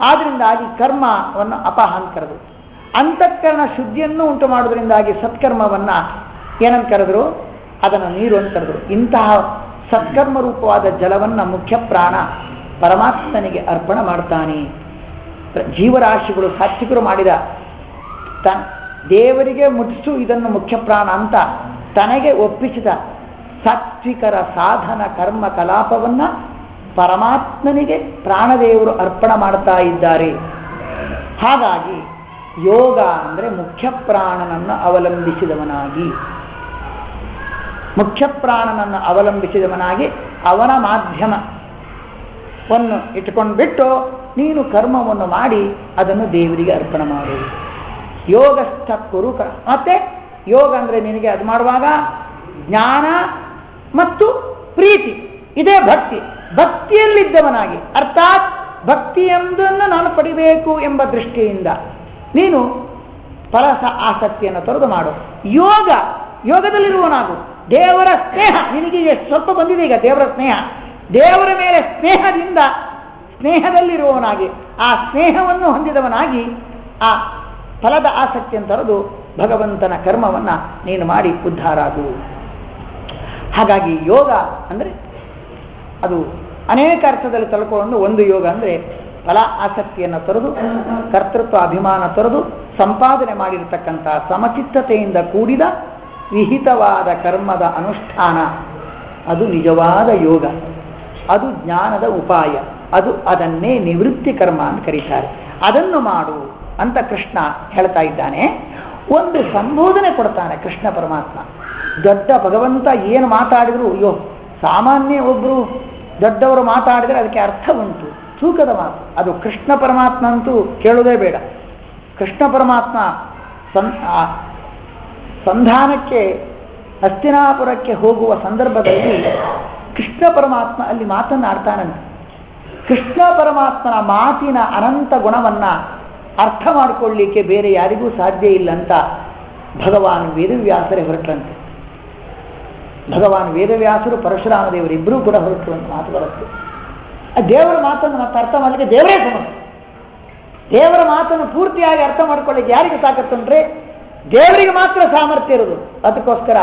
ಆದ್ರಿಂದಾಗಿ ಕರ್ಮವನ್ನು ಅಪಹ ಅಂತ ಕರೆದು, ಅಂತಃಕರಣ ಶುದ್ಧಿಯನ್ನು ಉಂಟು ಮಾಡೋದ್ರಿಂದಾಗಿ ಸತ್ಕರ್ಮವನ್ನ ಏನಂತ ಕರೆದ್ರು? ಅದನ್ನು ನೀರು ಅಂತ ಕರೆದ್ರು. ಇಂತಹ ಸತ್ಕರ್ಮ ರೂಪವಾದ ಜಲವನ್ನು ಮುಖ್ಯ ಪ್ರಾಣ ಪರಮಾತ್ಮನಿಗೆ ಅರ್ಪಣೆ ಮಾಡ್ತಾನೆ. ಜೀವರಾಶಿಗಳು ಸಾತ್ವಿಕರು ಮಾಡಿದ ದೇವರಿಗೆ ಮುಟ್ಟಿಸು ಇದನ್ನು ಮುಖ್ಯ ಪ್ರಾಣ ಅಂತ ತನಗೆ ಒಪ್ಪಿಸಿದ ಸಾತ್ವಿಕರ ಸಾಧನ ಕರ್ಮ ಕಲಾಪವನ್ನ ಪರಮಾತ್ಮನಿಗೆ ಪ್ರಾಣದೇವರು ಅರ್ಪಣೆ ಮಾಡ್ತಾ ಇದ್ದಾರೆ. ಹಾಗಾಗಿ ಯೋಗ ಅಂದರೆ ಮುಖ್ಯ ಪ್ರಾಣನನ್ನು ಅವಲಂಬಿಸಿದವನಾಗಿ ಅವನ ಮಾಧ್ಯಮವನ್ನು ಇಟ್ಟುಕೊಂಡ್ಬಿಟ್ಟು ನೀನು ಕರ್ಮವನ್ನು ಮಾಡಿ ಅದನ್ನು ದೇವರಿಗೆ ಅರ್ಪಣೆ ಮಾಡು. ಯೋಗಸ್ಥ ಕುರು ಮತ್ತೆ ಯೋಗ ಅಂದರೆ ನಿನಗೆ ಅದು ಮಾಡುವಾಗ ಜ್ಞಾನ ಮತ್ತು ಪ್ರೀತಿ, ಇದೇ ಭಕ್ತಿಯಲ್ಲಿದ್ದವನಾಗಿ, ಅರ್ಥಾತ್ ಭಕ್ತಿ ಎಂಬುದನ್ನು ನಾನು ಪಡಿಬೇಕು ಎಂಬ ದೃಷ್ಟಿಯಿಂದ ನೀನು ಫಲಸ ಆಸಕ್ತಿಯನ್ನು ತೊರೆದು ಮಾಡು. ಯೋಗದಲ್ಲಿರುವನಾಗು. ದೇವರ ಸ್ನೇಹ ನಿನಗೆ ಸ್ವಲ್ಪ ಬಂದಿದೆ ಈಗ, ದೇವರ ಸ್ನೇಹ, ದೇವರ ಮೇಲೆ ಸ್ನೇಹದಲ್ಲಿರುವವನಾಗಿ, ಆ ಸ್ನೇಹವನ್ನು ಹೊಂದಿದವನಾಗಿ ಆ ಫಲದ ಆಸಕ್ತಿಯನ್ನು ತೊರೆದು ಭಗವಂತನ ಕರ್ಮವನ್ನು ನೀನು ಮಾಡಿ ಉದ್ಧಾರ ಆಗು. ಹಾಗಾಗಿ ಯೋಗ ಅಂದರೆ ಅದು ಅನೇಕ ಅರ್ಥದಲ್ಲಿ ತಳ್ಕೊಂಡು, ಒಂದು ಯೋಗ ಅಂದರೆ ಫಲ ಆಸಕ್ತಿಯನ್ನು ತೊರೆದು ಕರ್ತೃತ್ವ ಅಭಿಮಾನ ತೊರೆದು ಸಂಪಾದನೆ ಮಾಡಿರತಕ್ಕಂಥ ಸಮಚಿತ್ತತೆಯಿಂದ ಕೂಡಿದ ವಿಹಿತವಾದ ಕರ್ಮದ ಅನುಷ್ಠಾನ, ಅದು ನಿಜವಾದ ಯೋಗ, ಅದು ಜ್ಞಾನದ ಉಪಾಯ, ಅದನ್ನೇ ನಿವೃತ್ತಿ ಕರ್ಮ ಅಂತ ಕರೀತಾರೆ. ಅದನ್ನು ಮಾಡು ಅಂತ ಕೃಷ್ಣ ಹೇಳ್ತಾ ಇದ್ದಾನೆ. ಒಂದು ಸಂಬೋಧನೆ ಕೊಡ್ತಾನೆ ಕೃಷ್ಣ ಪರಮಾತ್ಮ. ದೊಡ್ಡ ಭಗವಂತ ಏನು ಮಾತಾಡಿದ್ರು, ಅಯ್ಯೋ ಸಾಮಾನ್ಯ ಒಬ್ಬರು ದೊಡ್ಡವರು ಮಾತಾಡಿದರೆ ಅದಕ್ಕೆ ಅರ್ಥ ಉಂಟು, ತೂಕದ ಮಾತು. ಅದು ಕೃಷ್ಣ ಪರಮಾತ್ಮ ಅಂತೂ ಕೇಳೋದೇ ಬೇಡ. ಕೃಷ್ಣ ಪರಮಾತ್ಮ ಸಂಧಾನಕ್ಕೆ ಹಸ್ತಿನಾಪುರಕ್ಕೆ ಹೋಗುವ ಸಂದರ್ಭದಲ್ಲಿ ಕೃಷ್ಣ ಪರಮಾತ್ಮ ಅಲ್ಲಿ ಮಾತನ್ನಾಡ್ತಾನಂತೆ. ಕೃಷ್ಣ ಪರಮಾತ್ಮನ ಮಾತಿನ ಅನಂತ ಗುಣವನ್ನ ಅರ್ಥ ಮಾಡಿಕೊಳ್ಳಲಿಕ್ಕೆ ಬೇರೆ ಯಾರಿಗೂ ಸಾಧ್ಯ ಇಲ್ಲ ಅಂತ ಭಗವಾನ್ ವೇದವ್ಯಾಸರೇ ಹೊರಟಂತೆ. ಭಗವಾನ್ ವೇದವ್ಯಾಸರು ಪರಶುರಾಮ ದೇವರು ಇಬ್ಬರೂ ಕೂಡ ಹೊರಟರು ಅಂತ ಮಾತು ಬರುತ್ತೆ. ದೇವರ ಮಾತನ್ನು ಮತ್ತೆ ಅರ್ಥ ಮಾಡಲಿಕ್ಕೆ ದೇವರೇ ಸಮರ್ಥ. ದೇವರ ಮಾತನ್ನು ಪೂರ್ತಿಯಾಗಿ ಅರ್ಥ ಮಾಡ್ಕೊಳ್ಳಿಕ್ಕೆ ಯಾರಿಗೆ ಸಾಕತ್ತಂದ್ರೆ ದೇವರಿಗೆ ಮಾತ್ರ ಸಾಮರ್ಥ್ಯ ಇರೋದು. ಅದಕ್ಕೋಸ್ಕರ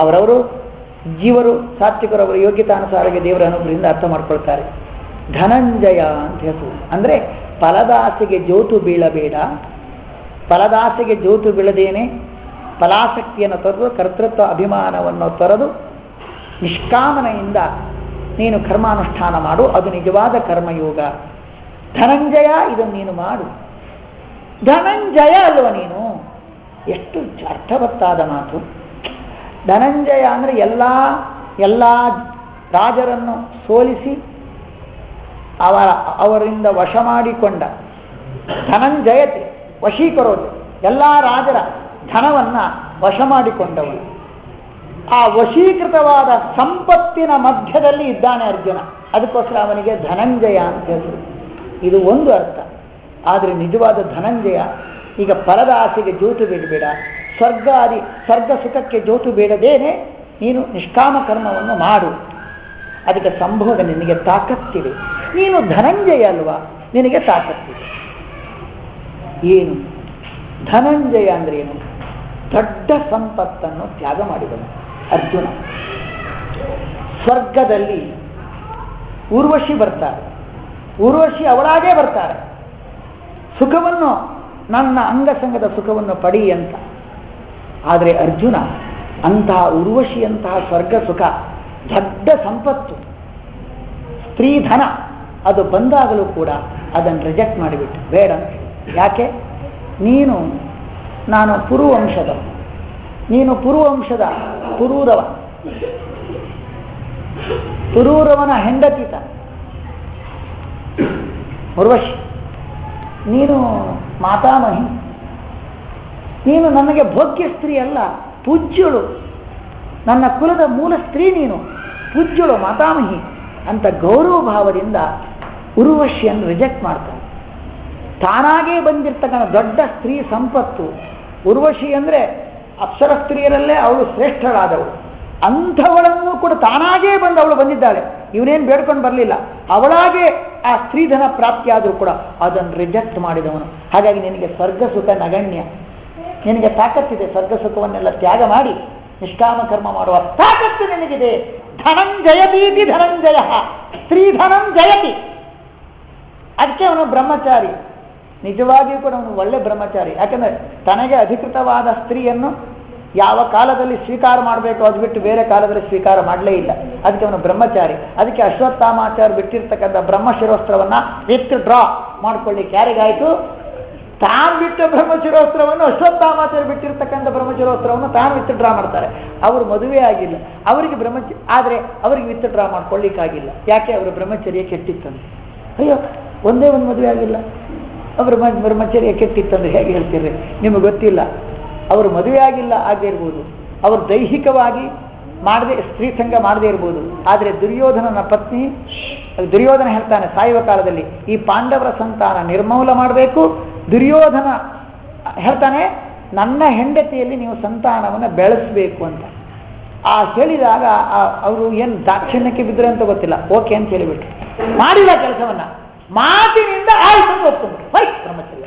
ಅವರವರು ಜೀವರು ಸಾತ್ವಿಕರು ಅವರ ಯೋಗ್ಯತಾನುಸಾರಕ್ಕೆ ದೇವರ ಅನುಗ್ರಹದಿಂದ ಅರ್ಥ ಮಾಡ್ಕೊಳ್ತಾರೆ. ಧನಂಜಯ ಅಂತ ಹೆಸರು. ಅಂದರೆ ಫಲದಾಸೆಗೆ ಜೋತು ಬೀಳಬೇಡ, ಫಲದಾಸೆಗೆ ಜೋತು ಬೀಳದೇನೆ ಫಲಾಸಕ್ತಿಯನ್ನು ತೊರೆದು ಕರ್ತೃತ್ವ ಅಭಿಮಾನವನ್ನು ತೊರೆದು ನಿಷ್ಕಾಮನೆಯಿಂದ ನೀನು ಕರ್ಮಾನುಷ್ಠಾನ ಮಾಡು, ಅದು ನಿಜವಾದ ಕರ್ಮಯೋಗ. ಧನಂಜಯ ಇದನ್ನು ನೀನು ಮಾಡು. ಧನಂಜಯ ಅಲ್ವ ನೀನು? ಎಷ್ಟು ಅರ್ಥವತ್ತಾದ ಮಾತು. ಧನಂಜಯ ಅಂದರೆ ಎಲ್ಲ ರಾಜರನ್ನು ಸೋಲಿಸಿ ಅವರಿಂದ ವಶ ಮಾಡಿಕೊಂಡ ಧನಂಜಯತೆ ವಶೀಕರೋದು, ಎಲ್ಲ ರಾಜರ ಧನವನ್ನ ವಶ ಮಾಡಿಕೊಂಡವನು. ಆ ವಶೀಕೃತವಾದ ಸಂಪತ್ತಿನ ಮಧ್ಯದಲ್ಲಿ ಇದ್ದಾನೆ ಅರ್ಜುನ. ಅದಕ್ಕೋಸ್ಕರ ಅವನಿಗೆ ಧನಂಜಯ ಅಂತ ಹೆಸರು. ಇದು ಒಂದು ಅರ್ಥ. ಆದರೆ ನಿಜವಾದ ಧನಂಜಯ ಈಗ ಫಲದ ಆಸೆಗೆ ಜೋತು ಬೇಡಬೇಡ, ಸ್ವರ್ಗ ಸುಖಕ್ಕೆ ಜೋತು ಬೇಡದೇನೆ ನೀನು ನಿಷ್ಕಾಮ ಕರ್ಮವನ್ನು ಮಾಡು. ಅದಕ್ಕೆ ಸಂಬೋಧನೆ, ನಿನಗೆ ತಾಕತ್ತಿದೆ, ನೀನು ಧನಂಜಯ ಅಲ್ವಾ, ನಿನಗೆ ತಾಕತ್ತಿದೆ. ಏನು ಧನಂಜಯ ಅಂದ್ರೆ ಏನು? ದೊಡ್ಡ ಸಂಪತ್ತನ್ನು ತ್ಯಾಗ ಮಾಡಿದನು ಅರ್ಜುನ. ಸ್ವರ್ಗದಲ್ಲಿ ಊರ್ವಶಿ ಬರ್ತಾರೆ, ಊರ್ವಶಿ ಅವಳಾಗೇ ಬರ್ತಾರೆ, ಸುಖವನ್ನು ನನ್ನ ಅಂಗಸಂಗದ ಸುಖವನ್ನು ಪಡಿ ಅಂತ. ಆದರೆ ಅರ್ಜುನ ಅಂತಹ ಊರ್ವಶಿಯಂತಹ ಸ್ವರ್ಗ ಸುಖ, ದೊಡ್ಡ ಸಂಪತ್ತು, ಸ್ತ್ರೀಧನ ಅದು ಬಂದಾಗಲೂ ಕೂಡ ಅದನ್ನು ರಿಜೆಕ್ಟ್ ಮಾಡಿಬಿಟ್ಟು ಬೇಡ ಅಂತ. ಯಾಕೆ? ನಾನು ಪುರುವಂಶದ, ನೀನು ಪುರುವಂಶದ ಪುರೂರವನ ಹೆಂಡತಿತ ಉರ್ವಶಿ, ನೀನು ಮಾತಾಮಹಿ, ನೀನು ನನಗೆ ಭೋಗ್ಯ ಸ್ತ್ರೀ ಅಲ್ಲ, ಪೂಜ್ಯಳು, ನನ್ನ ಕುಲದ ಮೂಲ ಸ್ತ್ರೀ ನೀನು, ಪೂಜ್ಯಳು ಮಾತಾಮಹಿ ಅಂತ ಗೌರವ ಭಾವದಿಂದ ಉರ್ವಶಿಯನ್ನು ರಿಜೆಕ್ಟ್ ಮಾಡ್ತಾನೆ. ತಾನಾಗೇ ಬಂದಿರ್ತಕ್ಕಂಥ ದೊಡ್ಡ ಸ್ತ್ರೀ ಸಂಪತ್ತು ಉರ್ವಶಿ ಅಂದರೆ ಅಪ್ಸರ ಸ್ತ್ರೀಯರಲ್ಲೇ ಅವಳು ಶ್ರೇಷ್ಠಳಾದವಳು. ಅಂಥವಳನ್ನು ಕೂಡ ತಾನಾಗೇ ಬಂದು ಅವಳು ಬಂದಿದ್ದಾಳೆ, ಇವನೇನು ಬೇಡ್ಕೊಂಡು ಬರಲಿಲ್ಲ, ಅವಳಾಗೆ ಆ ಸ್ತ್ರೀಧನ ಪ್ರಾಪ್ತಿಯಾದರೂ ಕೂಡ ಅದನ್ನು ರಿಜೆಕ್ಟ್ ಮಾಡಿದವನು. ಹಾಗಾಗಿ ನಿನಗೆ ಸ್ವರ್ಗ ಸುಖ ನಗಣ್ಯ, ನಿನಗೆ ತಾಕತ್ತಿದೆ, ಸ್ವರ್ಗ ಸುಖವನ್ನೆಲ್ಲ ತ್ಯಾಗ ಮಾಡಿ ನಿಷ್ಕಾಮ ಕರ್ಮ ಮಾಡುವ ತಾಕತ್ತು ನಿನಗಿದೆ. ಧನಂಜಯತೀತಿ ಧನಂಜಯ, ಸ್ತ್ರೀಧನಂ ಜಯತಿ. ಅದಕ್ಕೆ ಅವನು ಬ್ರಹ್ಮಚಾರಿ, ನಿಜವಾಗಿಯೂ ಕೂಡ ಅವನು ಒಳ್ಳೆ ಬ್ರಹ್ಮಚಾರಿ. ಯಾಕಂದರೆ ತನಗೆ ಅಧಿಕೃತವಾದ ಸ್ತ್ರೀಯನ್ನು ಯಾವ ಕಾಲದಲ್ಲಿ ಸ್ವೀಕಾರ ಮಾಡಬೇಕು ಅದು ಬಿಟ್ಟು ಬೇರೆ ಕಾಲದಲ್ಲಿ ಸ್ವೀಕಾರ ಮಾಡಲೇ ಇಲ್ಲ. ಅದಕ್ಕೆ ಅವನು ಬ್ರಹ್ಮಚಾರಿ. ಅದಕ್ಕೆ ಅಶ್ವತ್ಥಾಮಾಚಾರ್ಯ ಬಿಟ್ಟಿರ್ತಕ್ಕಂಥ ಬ್ರಹ್ಮಶಿರೋಸ್ತ್ರವನ್ನ ವಿತ್ ಡ್ರಾ ಮಾಡ್ಕೊಳ್ಳಿಕ್ಕೆ ಯಾರಿಗಾಯ್ತು? ತಾನು ಬಿಟ್ಟ ಬ್ರಹ್ಮಶಿರೋಸ್ತ್ರವನ್ನು ಅಶ್ವತ್ಥಾಮಾಚಾರ್ಯ ಬಿಟ್ಟಿರ್ತಕ್ಕಂಥ ಬ್ರಹ್ಮಶಿರೋಸ್ತ್ರವನ್ನು ತಾನು ವಿತ್ ಡ್ರಾ ಮಾಡ್ತಾರೆ. ಅವರು ಮದುವೆ ಆಗಿಲ್ಲ, ಅವರಿಗೆ ಆದರೆ ಅವರಿಗೆ ವಿತ್ ಡ್ರಾ ಮಾಡ್ಕೊಳ್ಳಿಕ್ಕಾಗಿಲ್ಲ. ಯಾಕೆ? ಅವರು ಬ್ರಹ್ಮಚರ್ಯ ಕೆಟ್ಟಿತ್ತಂತೆ. ಅಯ್ಯೋ, ಒಂದೇ ಒಂದು ಮದುವೆ ಆಗಿಲ್ಲ, ಬ್ರಹ್ಮಚರ್ಯ ಕೆಟ್ಟಿತ್ತಂದ್ರೆ ಹೇಗೆ ಹೇಳ್ತೀರಿ? ನಿಮಗೆ ಗೊತ್ತಿಲ್ಲ. ಅವರು ಮದುವೆ ಆಗಿಲ್ಲ ಆಗದೆ ಇರ್ಬೋದು, ಅವರು ದೈಹಿಕವಾಗಿ ಮಾಡದೆ ಸ್ತ್ರೀ ಸಂಘ ಮಾಡದೇ ಇರ್ಬೋದು. ಆದರೆ ದುರ್ಯೋಧನನ ಪತ್ನಿ, ದುರ್ಯೋಧನ ಹೇಳ್ತಾನೆ ಸಾಯುವ ಕಾಲದಲ್ಲಿ ಈ ಪಾಂಡವರ ಸಂತಾನ ನಿರ್ಮೂಲ ಮಾಡಬೇಕು. ದುರ್ಯೋಧನ ಹೇಳ್ತಾನೆ ನನ್ನ ಹೆಂಡತಿಯಲ್ಲಿ ನೀವು ಸಂತಾನವನ್ನು ಬೆಳೆಸಬೇಕು ಅಂತ. ಆ ಹೇಳಿದಾಗ ಅವರು ಏನು ದಾಕ್ಷಿಣ್ಯಕ್ಕೆ ಬಿದ್ದರೆ ಅಂತ ಗೊತ್ತಿಲ್ಲ, ಓಕೆ ಅಂತ ಹೇಳಿಬಿಟ್ರು. ಮಾಡಿದ ಕೆಲಸವನ್ನ ಮಾತಿನಿಂದ ಆಯ್ತು ಅಂತ ಒಪ್ಕೊಂಡು ಬ್ರಹ್ಮಚರ್ಯ.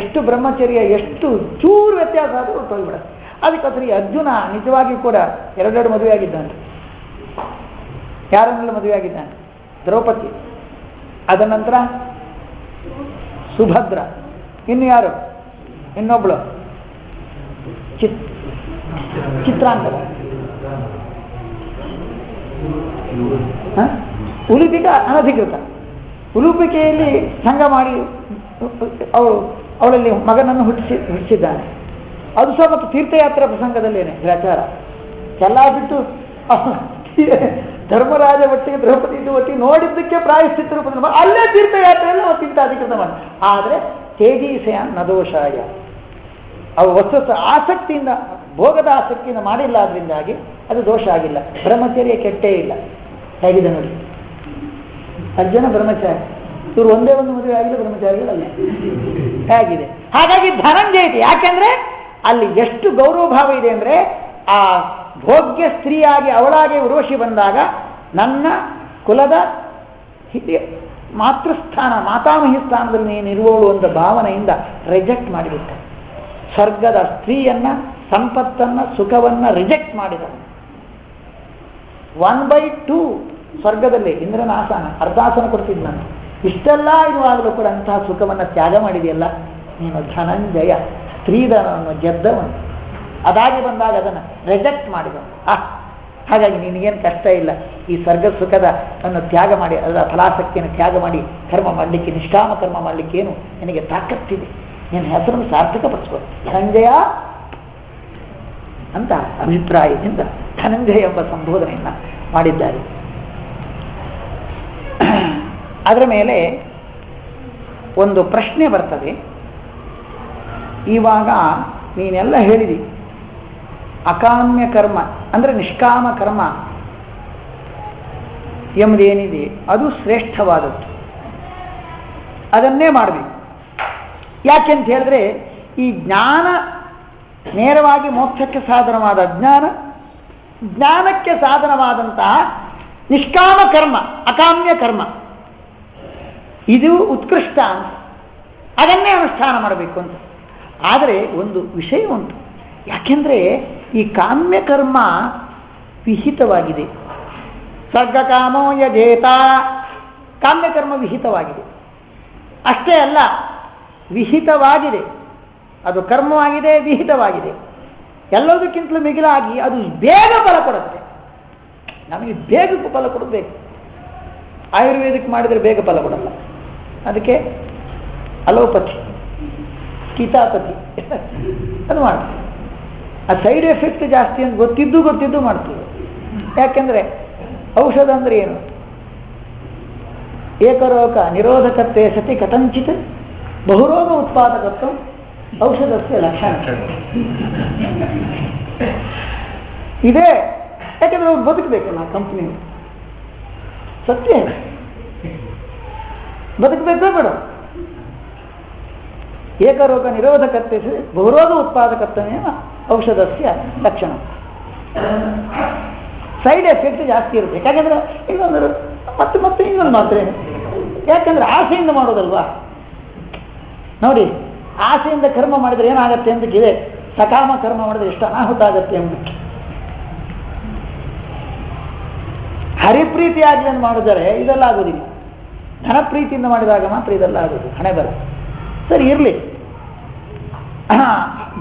ಎಷ್ಟು ಬ್ರಹ್ಮಚರ್ಯ, ಎಷ್ಟು ಚೂರು ವ್ಯತ್ಯಾಸ ಆದರೂ ಹೋಗ್ಬಿಡುತ್ತೆ. ಅದಕ್ಕೋಸ್ಕರ ಈ ಅರ್ಜುನ ನಿಜವಾಗಿಯೂ ಕೂಡ ಎರಡೆರಡು ಮದುವೆ ಆಗಿದ್ದಾನೆ. ಯಾರನ್ನೆಲ್ಲ ಮದುವೆ ಆಗಿದ್ದಾನೆ? ದ್ರೌಪದಿ, ಅದ ನಂತರ ಸುಭದ್ರ, ಇನ್ನು ಯಾರು? ಇನ್ನೊಬ್ಳು ಚಿತ್ರಾಂಗದ. ಉಲುಪಿಕ ಅನಧಿಕೃತ. ಉಲುಪಿಕೆಯಲ್ಲಿ ಸಂಘ ಮಾಡಿ ಅವಳಲ್ಲಿ ಮಗನನ್ನು ಹುಟ್ಟಿಸಿದ್ದಾನೆ. ಅದು ಸಹ ಮತ್ತು ತೀರ್ಥಯಾತ್ರಾ ಪ್ರಸಂಗದಲ್ಲೇನೆ ಗ್ರಚಾರ ಎಲ್ಲ ಬಿಟ್ಟು ಧರ್ಮರಾಜ ಒಟ್ಟಿಗೆ ದ್ರೌಪದಿ ಒಟ್ಟಿಗೆ ನೋಡಿದ್ದಕ್ಕೆ ಪ್ರಾಯಶ್ಚಿತ್ತ ರೂಪದಲ್ಲಿ ಅಲ್ಲೇ ತೀರ್ಥಯಾತ್ರೆಯಲ್ಲಿ ಅವತ್ತಿಂತ ಅಧಿಕೃತ ಮಾಡಿ. ಆದರೆ ತೇಜೀಸೆಯ ನದೋಷಾಯ, ಅವು ವಸ್ತು ಆಸಕ್ತಿಯಿಂದ, ಭೋಗದ ಆಸಕ್ತಿಯಿಂದ ಮಾಡಿಲ್ಲ, ಅದರಿಂದಾಗಿ ಅದು ದೋಷ ಆಗಿಲ್ಲ. ಬ್ರಹ್ಮಚರ್ಯ ಕೆಟ್ಟೇ ಇಲ್ಲ. ಹೇಗಿದೆ ನೋಡಿ, ಅರ್ಜುನ ಬ್ರಹ್ಮಚಾರಿ, ಇವರು ಒಂದೇ ಒಂದು ಮದುವೆ ಆಗಿಲ್ಲ, ಬ್ರಹ್ಮಚಾರಿಗಳಲ್ಲ ಹೇಗಿದೆ. ಹಾಗಾಗಿ ಧನಂಜಯ ಇದೆ. ಯಾಕೆಂದ್ರೆ ಅಲ್ಲಿ ಎಷ್ಟು ಗೌರವ ಭಾವ ಇದೆ ಅಂದ್ರೆ, ಆ ಭೋಗ್ಯ ಸ್ತ್ರೀಯಾಗಿ ಅವಳಾಗೆ ಉರ್ವಶಿ ಬಂದಾಗ ನನ್ನ ಕುಲದ ಮಾತೃಸ್ಥಾನ, ಮಾತಾಮಹಿ ಸ್ಥಾನದಲ್ಲಿ ನೀನು ಇರುವಳು ಅಂತ ಭಾವನೆಯಿಂದ ರಿಜೆಕ್ಟ್ ಮಾಡಿಬಿಟ್ಟ. ಸ್ವರ್ಗದ ಸ್ತ್ರೀಯನ್ನ, ಸಂಪತ್ತನ್ನ, ಸುಖವನ್ನ ರಿಜೆಕ್ಟ್ ಮಾಡಿದ. 1/2 ಸ್ವರ್ಗದಲ್ಲಿ ಇಂದ್ರನ ಆಸನ, ಅರ್ಧಾಸನ ಕೊಡ್ತಿದ್ ನಾನು. ಇಷ್ಟೆಲ್ಲ ಇರುವಾಗಲೂ ಕೂಡ ಅಂತಹ ಸುಖವನ್ನು ತ್ಯಾಗ ಮಾಡಿದೆಯಲ್ಲ ನೀನು ಧನಂಜಯ, ಸ್ತ್ರೀಧನವನ್ನು ಗೆದ್ದವನು. ಅದಾಗಿ ಬಂದಾಗ ಅದನ್ನು ರಿಜೆಕ್ಟ್ ಮಾಡಿದವನು. ಹಾಗಾಗಿ ನಿನಗೇನು ಕಷ್ಟ ಇಲ್ಲ. ಈ ಸ್ವರ್ಗ ಸುಖದ ಅನ್ನು ತ್ಯಾಗ ಮಾಡಿ, ಅದರ ಫಲಾಸಕ್ತಿಯನ್ನು ತ್ಯಾಗ ಮಾಡಿ ಕರ್ಮ ಮಾಡಲಿಕ್ಕೆ, ನಿಷ್ಕಾಮ ಕರ್ಮ ಮಾಡಲಿಕ್ಕೆ ಏನು ನಿನಗೆ ತಾಕತ್ತಿದೆ. ನಿನ್ನ ಹೆಸರನ್ನು ಸಾರ್ಥಕಪಡಿಸ್ಕೋ ಧನಂಜಯ ಅಂತ ಅಭಿಪ್ರಾಯದಿಂದ ಧನಂಜಯ ಎಂಬ ಸಂಬೋಧನೆಯನ್ನು ಮಾಡಿದ್ದಾರೆ. ಅದರ ಮೇಲೆ ಒಂದು ಪ್ರಶ್ನೆ ಬರ್ತದೆ. ಇವಾಗ ನೀನೆಲ್ಲ ಹೇಳಿದಿ, ಅಕಾಮ್ಯ ಕರ್ಮ ಅಂದರೆ ನಿಷ್ಕಾಮ ಕರ್ಮ ಎಂಬುದೇನಿದೆ ಅದು ಶ್ರೇಷ್ಠವಾದದ್ದು, ಅದನ್ನೇ ಮಾಡಬೇಕು. ಯಾಕೆಂತ ಹೇಳಿದ್ರೆ ಈ ಜ್ಞಾನ ನೇರವಾಗಿ ಮೋಕ್ಷಕ್ಕೆ ಸಾಧನವಾದ ಜ್ಞಾನಕ್ಕೆ ಸಾಧನವಾದಂತಹ ನಿಷ್ಕಾಮ ಕರ್ಮ, ಅಕಾಮ್ಯ ಕರ್ಮ ಇದು ಉತ್ಕೃಷ್ಟ ಅಂತ, ಅದನ್ನೇ ಅನುಷ್ಠಾನ ಮಾಡಬೇಕು ಅಂತ. ಆದರೆ ಒಂದು ವಿಷಯ ಉಂಟು. ಯಾಕೆಂದ್ರೆ ಈ ಕಾಮ್ಯ ಕರ್ಮ ವಿಹಿತವಾಗಿದೆ. ಸ್ವರ್ಗಕಾಮೋ ಯಜೇತ, ಕಾಮ್ಯಕರ್ಮ ವಿಹಿತವಾಗಿದೆ. ಅಷ್ಟೇ ಅಲ್ಲ, ವಿಹಿತವಾಗಿದೆ, ಅದು ಕರ್ಮವಾಗಿದೆ, ವಿಹಿತವಾಗಿದೆ. ಎಲ್ಲದಕ್ಕಿಂತಲೂ ಮಿಗಿಲಾಗಿ ಅದು ಬೇಗ ಫಲ ಕೊಡುತ್ತೆ. ನಮಗೆ ಬೇಗ ಫಲ ಕೊಡಬೇಕು. ಆಯುರ್ವೇದಿಕ್ ಮಾಡಿದರೆ ಬೇಗ ಫಲ ಕೊಡಲ್ಲ. ಅದಕ್ಕೆ ಅಲೋಪತಿ, ಕಿತಾಪತಿ ಅದು ಮಾಡ್ತೀವಿ. ಆ ಸೈಡ್ ಎಫೆಕ್ಟ್ ಜಾಸ್ತಿ ಅಂತ ಗೊತ್ತಿದ್ದು ಮಾಡ್ತೀವಿ. ಯಾಕೆಂದ್ರೆ ಔಷಧ ಅಂದ್ರೆ ಏನು? ಏಕರೋಗ ನಿರೋಧಕತ್ವೇ ಸತಿ ಕಥಂಚಿತ್ ಬಹುರೋಗ ಉತ್ಪಾದಕತ್ವ ಔಷಧಕ್ಕೆ ಲಕ್ಷಣ ಇದೆ. ಯಾಕೆಂದ್ರೆ ಅವ್ರು ಬದುಕಬೇಕಲ್ಲ ಕಂಪ್ನಿ, ಸತ್ಯ ಬದುಕಬೇಕೋ ಬೇಡ. ಏಕರೋಗ ನಿರೋಧಕತ್ವೇ ಬಹುರೋಗ ಉತ್ಪಾದಕತ್ವನೇ ಔಷಧಸ್ಯ ಲಕ್ಷಣ. ಸೈಡ್ ಎಫೆಕ್ಟ್ ಜಾಸ್ತಿ ಇರುತ್ತೆ. ಯಾಕಂದ್ರೆ ಇನ್ನೊಂದು ಮತ್ತೆ ಇನ್ನೊಂದು ಮಾತ್ರ ಏನು, ಯಾಕಂದ್ರೆ ಆಸೆಯಿಂದ ಮಾಡೋದಲ್ವಾ. ನೋಡಿ, ಆಸೆಯಿಂದ ಕರ್ಮ ಮಾಡಿದ್ರೆ ಏನಾಗತ್ತೆ ಅಂತಿದೆ, ಸಕಾಮ ಕರ್ಮ ಮಾಡಿದ್ರೆ ಎಷ್ಟು ಅನಾಹುತ ಆಗತ್ತೆ ಅಂದ್ಬಿಟ್ಟು. ಹರಿಪ್ರೀತಿಯಾಗಿ ಅಂತ ಮಾಡಿದರೆ ಇದೆಲ್ಲ ಆಗೋದಿಲ್ಲ. ಧನಪ್ರೀತಿಯಿಂದ ಮಾಡಿದಾಗ ಮಾತ್ರ ಇದೆಲ್ಲ ಆಗೋದು. ಹಣೆ ಬರ ಸರಿ ಇರಲಿ,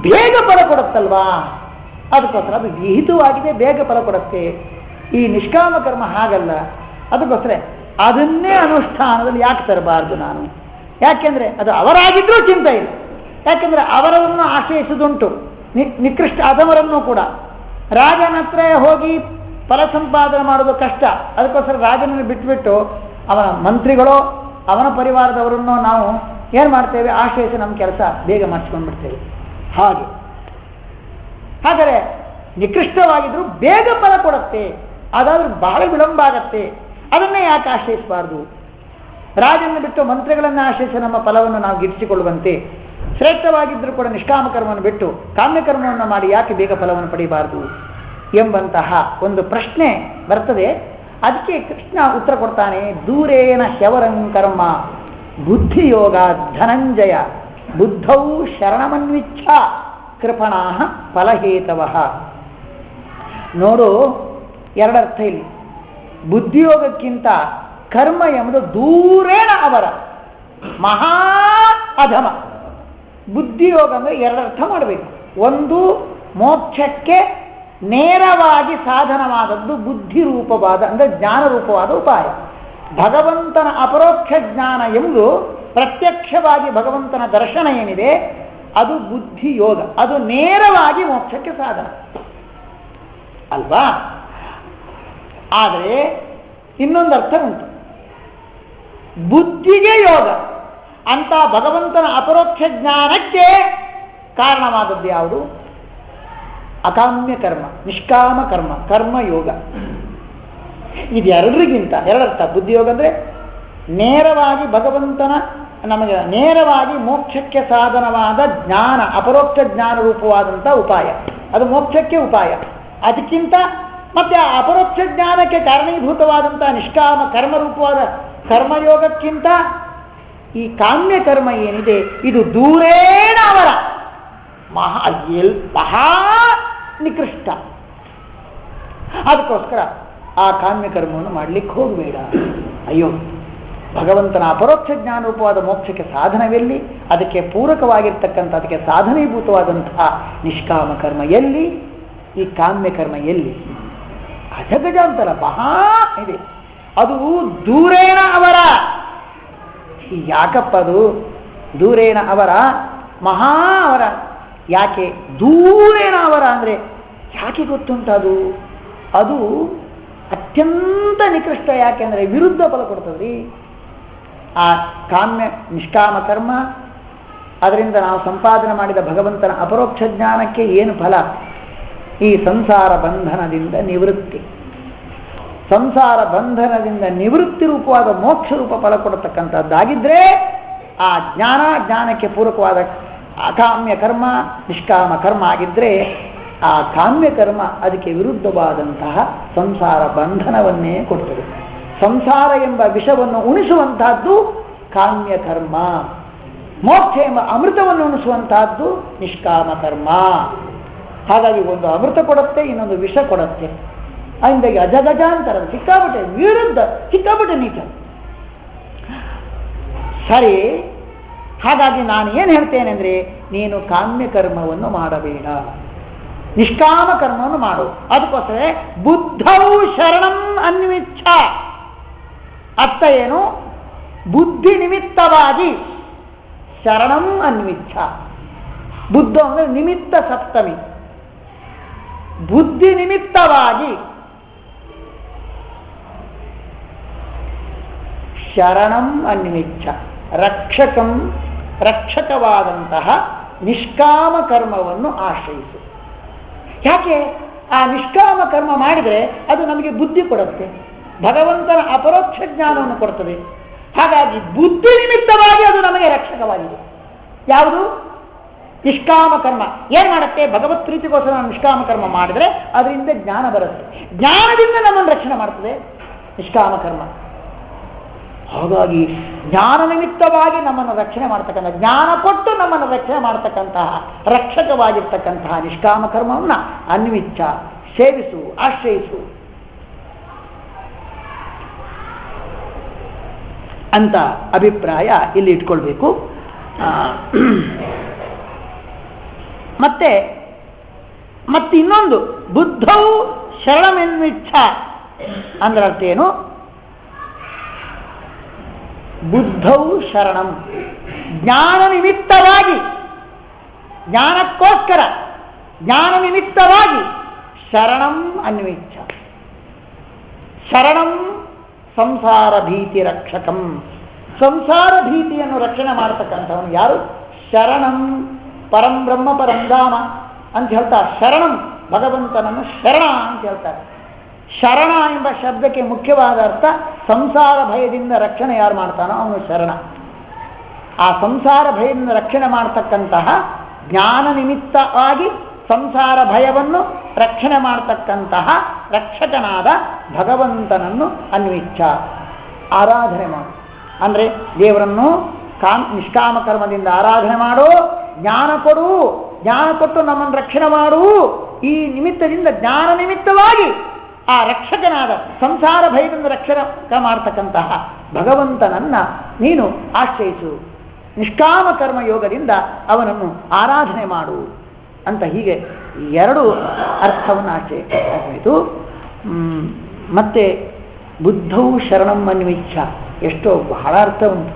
ಬೇಗ ಫಲ ಕೊಡುತ್ತಲ್ವಾ. ಅದಕ್ಕೋಸ್ಕರ ಅದು ವಿಹಿತವಾಗಿದೆ, ಬೇಗ ಫಲ ಕೊಡುತ್ತೆ. ಈ ನಿಷ್ಕಾಮ ಕರ್ಮ ಹಾಗಲ್ಲ. ಅದಕ್ಕೋಸ್ಕರ ಅದನ್ನೇ ಅನುಷ್ಠಾನದಲ್ಲಿ ಯಾಕೆ ತರಬಾರ್ದು ನಾನು? ಯಾಕೆಂದ್ರೆ ಅದು ಅವರಾಗಿದ್ರೂ ಚಿಂತೆ ಇಲ್ಲ. ಯಾಕೆಂದ್ರೆ ಅವರನ್ನು ಆಶ್ರಯಿಸುವುದುಂಟು, ನಿಕೃಷ್ಟ ಅಧಮರನ್ನು ಕೂಡ. ರಾಜನ ಹತ್ರ ಹೋಗಿ ಫಲ ಸಂಪಾದನೆ ಮಾಡೋದು ಕಷ್ಟ. ಅದಕ್ಕೋಸ್ಕರ ರಾಜನನ್ನು ಬಿಟ್ಟುಬಿಟ್ಟು ಅವನ ಮಂತ್ರಿಗಳೋ ಅವನ ಪರಿವಾರದವರನ್ನು ನಾವು ಏನು ಮಾಡ್ತೇವೆ, ಆಶ್ರಯಿಸಿ ನಮ್ಮ ಕೆಲಸ ಬೇಗ ಮಾಡಿಸ್ಕೊಂಡ್ಬಿಡ್ತೇವೆ. ಹಾಗಾದರೆ ನಿಕೃಷ್ಟವಾಗಿದ್ರೂ ಬೇಗ ಫಲ ಕೊಡುತ್ತೆ, ಅದಾದ್ರೂ ಬಹಳ ವಿಳಂಬ ಆಗತ್ತೆ. ಅದನ್ನೇ ಯಾಕೆ ಆಶ್ರಯಿಸಬಾರ್ದು? ರಾಜನ್ನು ಬಿಟ್ಟು ಮಂತ್ರಿಗಳನ್ನು ಆಶ್ರಯಿಸಿ ನಮ್ಮ ಫಲವನ್ನು ನಾವು ಗಿಟ್ಟಿಸಿಕೊಳ್ಳುವಂತೆ ಶ್ರೇಷ್ಠವಾಗಿದ್ದರೂ ಕೂಡ ನಿಷ್ಕಾಮ ಕರ್ಮವನ್ನು ಬಿಟ್ಟು ಕಾಮ್ಯಕರ್ಮವನ್ನು ಮಾಡಿ ಯಾಕೆ ಬೇಗ ಫಲವನ್ನು ಪಡೆಯಬಾರದು ಎಂಬಂತಹ ಒಂದು ಪ್ರಶ್ನೆ ಬರ್ತದೆ. ಅದಕ್ಕೆ ಕೃಷ್ಣ ಉತ್ತರ ಕೊಡ್ತಾನೆ, ದೂರೇನ ಹ್ಯವರಂ ಕರ್ಮ ಬುದ್ಧಿಯೋಗ ಧನಂಜಯ ಬುದ್ಧೌ ಶರಣಮನ್ವಿಚ್ಛ ಕೃಪಣಾ ಫಲಹೇತವಃ. ನೋಡು, ಎರಡರ್ಥ ಇಲ್ಲಿ. ಬುದ್ಧಿಯೋಗಕ್ಕಿಂತ ಕರ್ಮ ಎಂಬುದು ದೂರೇಣ ಅವರ ಮಹಾ ಅಧಮ. ಬುದ್ಧಿಯೋಗ ಅಂದರೆ ಎರಡರ್ಥ ಮಾಡಬೇಕು. ಒಂದು, ಮೋಕ್ಷಕ್ಕೆ ನೇರವಾಗಿ ಸಾಧನವಾದದ್ದು ಬುದ್ಧಿ ರೂಪವಾದ ಅಂದರೆ ಜ್ಞಾನ ರೂಪವಾದ ಉಪಾಯ. ಭಗವಂತನ ಅಪರೋಕ್ಷ ಜ್ಞಾನ ಎಂಬುದು ಪ್ರತ್ಯಕ್ಷವಾಗಿ ಭಗವಂತನ ದರ್ಶನ ಏನಿದೆ ಅದು ಬುದ್ಧಿಯೋಗ, ಅದು ನೇರವಾಗಿ ಮೋಕ್ಷಕ್ಕೆ ಸಾಧನ ಅಲ್ವಾ? ಆದರೆ ಇನ್ನೊಂದು ಅರ್ಥ ಉಂಟು, ಬುದ್ಧಿಗೆ ಯೋಗ ಅಂತ ಭಗವಂತನ ಅಪರೋಕ್ಷ ಜ್ಞಾನಕ್ಕೆ ಕಾರಣವಾದದ್ದು ಯಾವುದು? ಅಕಾಮ್ಯ ಕರ್ಮ, ನಿಷ್ಕಾಮ ಕರ್ಮ, ಕರ್ಮಯೋಗ. ಇದೆರಡರಿಗಿಂತ ಎರಡರ್ಥ. ಬುದ್ಧಿಯೋಗ ಅಂದರೆ ನೇರವಾಗಿ ಭಗವಂತನ ನಮಗೆ ನೇರವಾಗಿ ಮೋಕ್ಷಕ್ಕೆ ಸಾಧನವಾದ ಜ್ಞಾನ, ಅಪರೋಕ್ಷ ಜ್ಞಾನ ರೂಪವಾದಂಥ ಉಪಾಯ, ಅದು ಮೋಕ್ಷಕ್ಕೆ ಉಪಾಯ. ಅದಕ್ಕಿಂತ ಮತ್ತೆ ಆ ಅಪರೋಕ್ಷ ಜ್ಞಾನಕ್ಕೆ ಕಾರಣೀಭೂತವಾದಂಥ ನಿಷ್ಕಾಮ ಕರ್ಮರೂಪವಾದ ಕರ್ಮಯೋಗಕ್ಕಿಂತ ಈ ಕಾಮ್ಯ ಕರ್ಮ ಏನಿದೆ ಇದು ದೂರೇಣ ಅವರ ಮಹಾ ನಿಕೃಷ್ಟ. ಅದಕ್ಕೋಸ್ಕರ ಆ ಕಾಮ್ಯ ಕರ್ಮವನ್ನು ಮಾಡಲಿಕ್ಕೆ ಹೋಗಬೇಡ. ಅಯ್ಯೋ, ಭಗವಂತನ ಅಪರೋಕ್ಷ ಜ್ಞಾನ ರೂಪವಾದ ಮೋಕ್ಷಕ್ಕೆ ಸಾಧನವೆಲ್ಲಿ? ಅದಕ್ಕೆ ಪೂರಕವಾಗಿರ್ತಕ್ಕಂಥ, ಅದಕ್ಕೆ ಸಾಧನೀಭೂತವಾದಂತಹ ನಿಷ್ಕಾಮ ಕರ್ಮ ಎಲ್ಲಿ? ಈ ಕಾಮ್ಯ ಕರ್ಮ ಎಲ್ಲಿ? ಅಜಗಜಾಂತರ ಮಹಾ ಇದೆ. ಅದು ದೂರೇಣ ಅವರ. ಯಾಕಪ್ಪ ಅದು ದೂರೇಣ ಅವರ? ಮಹಾ ಅವರ. ಯಾಕೆ ದೂರೇಣ ಅವರ ಅಂದರೆ ಯಾಕೆ ಗೊತ್ತುಂಟದು? ಅದು ಅತ್ಯಂತ ನಿಕೃಷ್ಟ. ಯಾಕೆಂದರೆ ವಿರುದ್ಧ ಫಲ ಕೊಡ್ತದ್ರಿ. ಆ ಕಾಮ್ಯ ನಿಷ್ಕಾಮ ಕರ್ಮ, ಅದರಿಂದ ನಾವು ಸಂಪಾದನೆ ಮಾಡಿದ ಭಗವಂತನ ಅಪರೋಕ್ಷ ಜ್ಞಾನಕ್ಕೆ ಏನು ಫಲ? ಈ ಸಂಸಾರ ಬಂಧನದಿಂದ ನಿವೃತ್ತಿ. ಸಂಸಾರ ಬಂಧನದಿಂದ ನಿವೃತ್ತಿ ರೂಪವಾದ ಮೋಕ್ಷ ರೂಪ ಫಲ ಕೊಡತಕ್ಕಂಥದ್ದಾಗಿದ್ದರೆ ಆ ಜ್ಞಾನಕ್ಕೆ ಪೂರಕವಾದ ಅಕಾಮ್ಯ ಕರ್ಮ ನಿಷ್ಕಾಮ ಕರ್ಮ ಆಗಿದ್ದರೆ ಆ ಕಾಮ್ಯ ಕರ್ಮ ಅದಕ್ಕೆ ವಿರುದ್ಧವಾದಂತಹ ಸಂಸಾರ ಬಂಧನವನ್ನೇ ಕೊಡ್ತದೆ. ಸಂಸಾರ ಎಂಬ ವಿಷವನ್ನು ಉಣಿಸುವಂತಹದ್ದು ಕಾಮ್ಯ ಕರ್ಮ, ಮೋಕ್ಷ ಎಂಬ ಅಮೃತವನ್ನು ಉಣಿಸುವಂತಹದ್ದು ನಿಷ್ಕಾಮ ಕರ್ಮ. ಹಾಗಾಗಿ ಒಂದು ಅಮೃತ ಕೊಡುತ್ತೆ, ಇನ್ನೊಂದು ವಿಷ ಕೊಡುತ್ತೆ. ಹಿಂದಾಗಿ ಅಜಗಜಾಂತರ, ಸಿಕ್ಕಾಪಟ್ಟೆ ವಿರುದ್ಧ, ಸಿಕ್ಕಾಪಟ್ಟೆ ನೀಚ. ಸರಿ, ಹಾಗಾಗಿ ನಾನು ಏನು ಹೇಳ್ತೇನೆ ಅಂದರೆ, ನೀನು ಕಾಮ್ಯ ಕರ್ಮವನ್ನು ಮಾಡಬೇಡ, ನಿಷ್ಕಾಮ ಕರ್ಮವನ್ನು ಮಾಡು. ಅದಕ್ಕೋಸ್ಕರ ಬುದ್ಧೌ ಶರಣಂ ಅನ್ವಿಚ್ಛ. ಅರ್ಥ ಏನು? ಬುದ್ಧಿ ನಿಮಿತ್ತವಾಗಿ ಶರಣಂ ಅನ್ವಿಚ್ಛ. ಬುದ್ಧ ಅಂದರೆ ನಿಮಿತ್ತ ಸಪ್ತಮಿ. ಬುದ್ಧಿ ನಿಮಿತ್ತವಾಗಿ ಶರಣಂ ಅನ್ವಿಚ್ಛ, ರಕ್ಷಕವಾದಂತಹ ನಿಷ್ಕಾಮ ಕರ್ಮವನ್ನು ಆಶ್ರಯಿಸು. ಯಾಕೆ? ಆ ನಿಷ್ಕಾಮ ಕರ್ಮ ಮಾಡಿದರೆ ಅದು ನಮಗೆ ಬುದ್ಧಿ ಕೊಡುತ್ತೆ, ಭಗವಂತನ ಅಪರೋಕ್ಷ ಜ್ಞಾನವನ್ನು ಕೊಡ್ತದೆ. ಹಾಗಾಗಿ ಬುದ್ಧಿ ನಿಮಿತ್ತವಾಗಿ ಅದು ನಮಗೆ ರಕ್ಷಕವಾಗಿದೆ. ಯಾವುದು? ನಿಷ್ಕಾಮ ಕರ್ಮ. ಏನು ಮಾಡುತ್ತೆ? ಭಗವತ್ ಪ್ರೀತಿಗೋಸ್ಕರ ನಾವು ನಿಷ್ಕಾಮ ಕರ್ಮ ಮಾಡಿದರೆ ಅದರಿಂದ ಜ್ಞಾನ ಬರುತ್ತೆ, ಜ್ಞಾನದಿಂದ ನಮ್ಮನ್ನು ರಕ್ಷಣೆ ಮಾಡ್ತದೆ ನಿಷ್ಕಾಮ ಕರ್ಮ. ಹಾಗಾಗಿ ಜ್ಞಾನ ನಿಮಿತ್ತವಾಗಿ ನಮ್ಮನ್ನು ರಕ್ಷಣೆ ಮಾಡ್ತಕ್ಕಂಥ, ಜ್ಞಾನ ಕೊಟ್ಟು ನಮ್ಮನ್ನು ರಕ್ಷಣೆ ಮಾಡ್ತಕ್ಕಂತಹ ರಕ್ಷಕವಾಗಿರ್ತಕ್ಕಂತಹ ನಿಷ್ಕಾಮ ಕರ್ಮವನ್ನು ಅನ್ವಿಚ್ಛ, ಸೇವಿಸು, ಆಶ್ರಯಿಸು ಅಂತ ಅಭಿಪ್ರಾಯ ಇಲ್ಲಿ ಇಟ್ಕೊಳ್ಬೇಕು. ಮತ್ತೆ ಮತ್ತು ಇನ್ನೊಂದು ಬುದ್ಧೌ ಶರಣಮೆನ್ವಿಚ್ಛ ಅಂದ್ರೆ ಅರ್ಥ ಏನು? ಬುದ್ಧೌ ಶರಣಂ, ಜ್ಞಾನ ನಿಮಿತ್ತವಾಗಿ, ಜ್ಞಾನಕ್ಕೋಸ್ಕರ ಜ್ಞಾನ ನಿಮಿತ್ತವಾಗಿ ಶರಣಂ ಅನ್ವಿಚ್ಛ. ಶರಣಂ ಸಂಸಾರ ಭೀತಿ ರಕ್ಷಕಂ, ಸಂಸಾರ ಭೀತಿಯನ್ನು ರಕ್ಷಣೆ ಮಾಡತಕ್ಕಂಥವನು ಯಾರು? ಶರಣಂ ಪರಂ ಬ್ರಹ್ಮ ಪರಂಧಾಮ ಅಂತ ಹೇಳ್ತಾರೆ. ಶರಣಂ ಭಗವಂತನನ್ನು ಶರಣ ಅಂತ ಹೇಳ್ತಾರೆ. ಶರಣ ಎಂಬ ಶಬ್ದಕ್ಕೆ ಮುಖ್ಯವಾದ ಅರ್ಥ ಸಂಸಾರ ಭಯದಿಂದ ರಕ್ಷಣೆ ಯಾರು ಮಾಡ್ತಾನೋ ಅವನು ಶರಣ. ಆ ಸಂಸಾರ ಭಯದಿಂದ ರಕ್ಷಣೆ ಮಾಡತಕ್ಕಂತಹ ಜ್ಞಾನ ನಿಮಿತ್ತವಾಗಿ ಸಂಸಾರ ಭಯವನ್ನು ರಕ್ಷಣೆ ಮಾಡತಕ್ಕಂತಹ ರಕ್ಷಕನಾದ ಭಗವಂತನನ್ನು ಅನ್ವಿಚ್ಛ, ಆರಾಧನೆ ಮಾಡು. ಅಂದರೆ ದೇವರನ್ನು ನಿಷ್ಕಾಮ ಕರ್ಮದಿಂದ ಆರಾಧನೆ ಮಾಡು, ಜ್ಞಾನ ಕೊಡು, ಜ್ಞಾನ ಕೊಟ್ಟು ನಮ್ಮನ್ನು ರಕ್ಷಣೆ ಮಾಡು. ಈ ನಿಮಿತ್ತದಿಂದ ಜ್ಞಾನ ನಿಮಿತ್ತವಾಗಿ ಆ ರಕ್ಷಕನಾದ ಸಂಸಾರ ಭಯದಿಂದ ರಕ್ಷಣೆ ಮಾಡತಕ್ಕಂತಹ ಭಗವಂತನನ್ನ ನೀನು ಆಶ್ರಯಿಸು, ನಿಷ್ಕಾಮ ಕರ್ಮ ಯೋಗದಿಂದ ಅವನನ್ನು ಆರಾಧನೆ ಮಾಡು ಅಂತ ಹೀಗೆ ಎರಡು ಅರ್ಥವನ್ನು ಆಶ್ರಯಿತು. ಮತ್ತೆ ಬುದ್ಧವು ಶರಣಂ ಅನ್ವಿಚ್ಛ, ಎಷ್ಟೋ ಬಹಳ ಅರ್ಥ ಉಂಟು.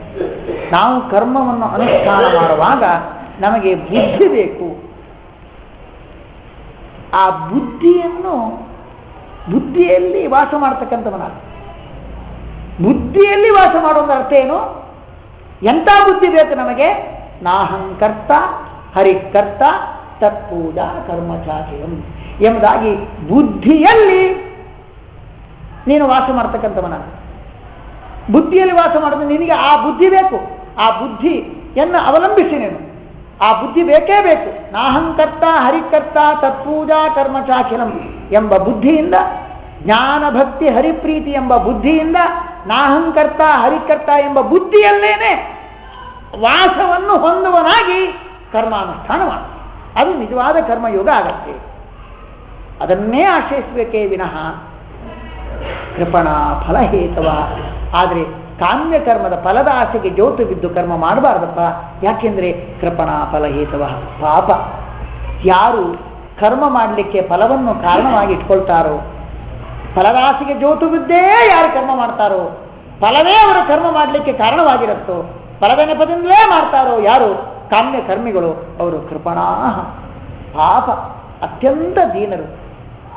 ನಾವು ಕರ್ಮವನ್ನು ಅನುಷ್ಠಾನ ಮಾಡುವಾಗ ನಮಗೆ ಬುದ್ಧಿ ಬೇಕು. ಆ ಬುದ್ಧಿಯಲ್ಲಿ ವಾಸ ಮಾಡತಕ್ಕಂಥವನ, ಬುದ್ಧಿಯಲ್ಲಿ ವಾಸ ಮಾಡುವ ಅರ್ಥ ಏನು? ಎಂಥ ಬುದ್ಧಿ ಬೇಕು ನಮಗೆ? ನಾಹಂಕರ್ತ ಹರಿಕರ್ತ ತತ್ಪೂಜಾ ಕರ್ಮಚಾಚಿಯಂ ಎಂಬುದಾಗಿ ಬುದ್ಧಿಯಲ್ಲಿ ನೀನು ವಾಸ ಮಾಡ್ತಕ್ಕಂಥವನ. ಬುದ್ಧಿಯಲ್ಲಿ ವಾಸ ಮಾಡಿದ್ರೆ ನಿನಗೆ ಆ ಬುದ್ಧಿ ಬೇಕು. ಆ ಬುದ್ಧಿಯನ್ನು ಅವಲಂಬಿಸಿ ನೀನು, ಆ ಬುದ್ಧಿ ಬೇಕೇ ಬೇಕು. ನಾಹಂಕರ್ತ ಹರಿಕರ್ತ ತತ್ಪೂಜಾ ಕರ್ಮಚಾಖಿಲಂ ಎಂಬ ಬುದ್ಧಿಯಿಂದ, ಜ್ಞಾನ ಭಕ್ತಿ ಹರಿಪ್ರೀತಿ ಎಂಬ ಬುದ್ಧಿಯಿಂದ, ನಾಹಂಕರ್ತ ಹರಿಕರ್ತ ಎಂಬ ಬುದ್ಧಿಯಲ್ಲೇನೆ ವಾಸವನ್ನು ಹೊಂದುವನಾಗಿ ಕರ್ಮಾನುಷ್ಠಾನ ಮಾಡು. ಅದು ನಿಜವಾದ ಕರ್ಮಯೋಗ ಆಗತ್ತೆ. ಅದನ್ನೇ ಆಶ್ರಯಿಸಬೇಕೇ ವಿನಃ ಕೃಪಣಾ ಫಲಹೇತವ. ಆದರೆ ಕಾಮ್ಯ ಕರ್ಮದ ಫಲದ ಆಸೆಗೆ ಜೋತು ಬಿದ್ದು ಕರ್ಮ ಮಾಡಬಾರ್ದಪ್ಪ. ಯಾಕೆಂದ್ರೆ ಕೃಪಣಾ ಫಲಹೇತವ, ಪಾಪ. ಯಾರು ಕರ್ಮ ಮಾಡಲಿಕ್ಕೆ ಫಲವನ್ನು ಕಾರಣವಾಗಿ ಇಟ್ಕೊಳ್ತಾರೋ, ಫಲದ ಆಸೆಗೆ ಜೋತು ಬಿದ್ದೇ ಯಾರು ಕರ್ಮ ಮಾಡ್ತಾರೋ, ಫಲವೇ ಅವರ ಕರ್ಮ ಮಾಡಲಿಕ್ಕೆ ಕಾರಣವಾಗಿರುತ್ತೋ, ಫಲದ ನೆಪದಿಂದಲೇ ಮಾಡ್ತಾರೋ ಯಾರು ಕಾಮ್ಯ ಕರ್ಮಿಗಳು, ಅವರು ಕೃಪಣಾ, ಪಾಪ, ಅತ್ಯಂತ ದೀನರು.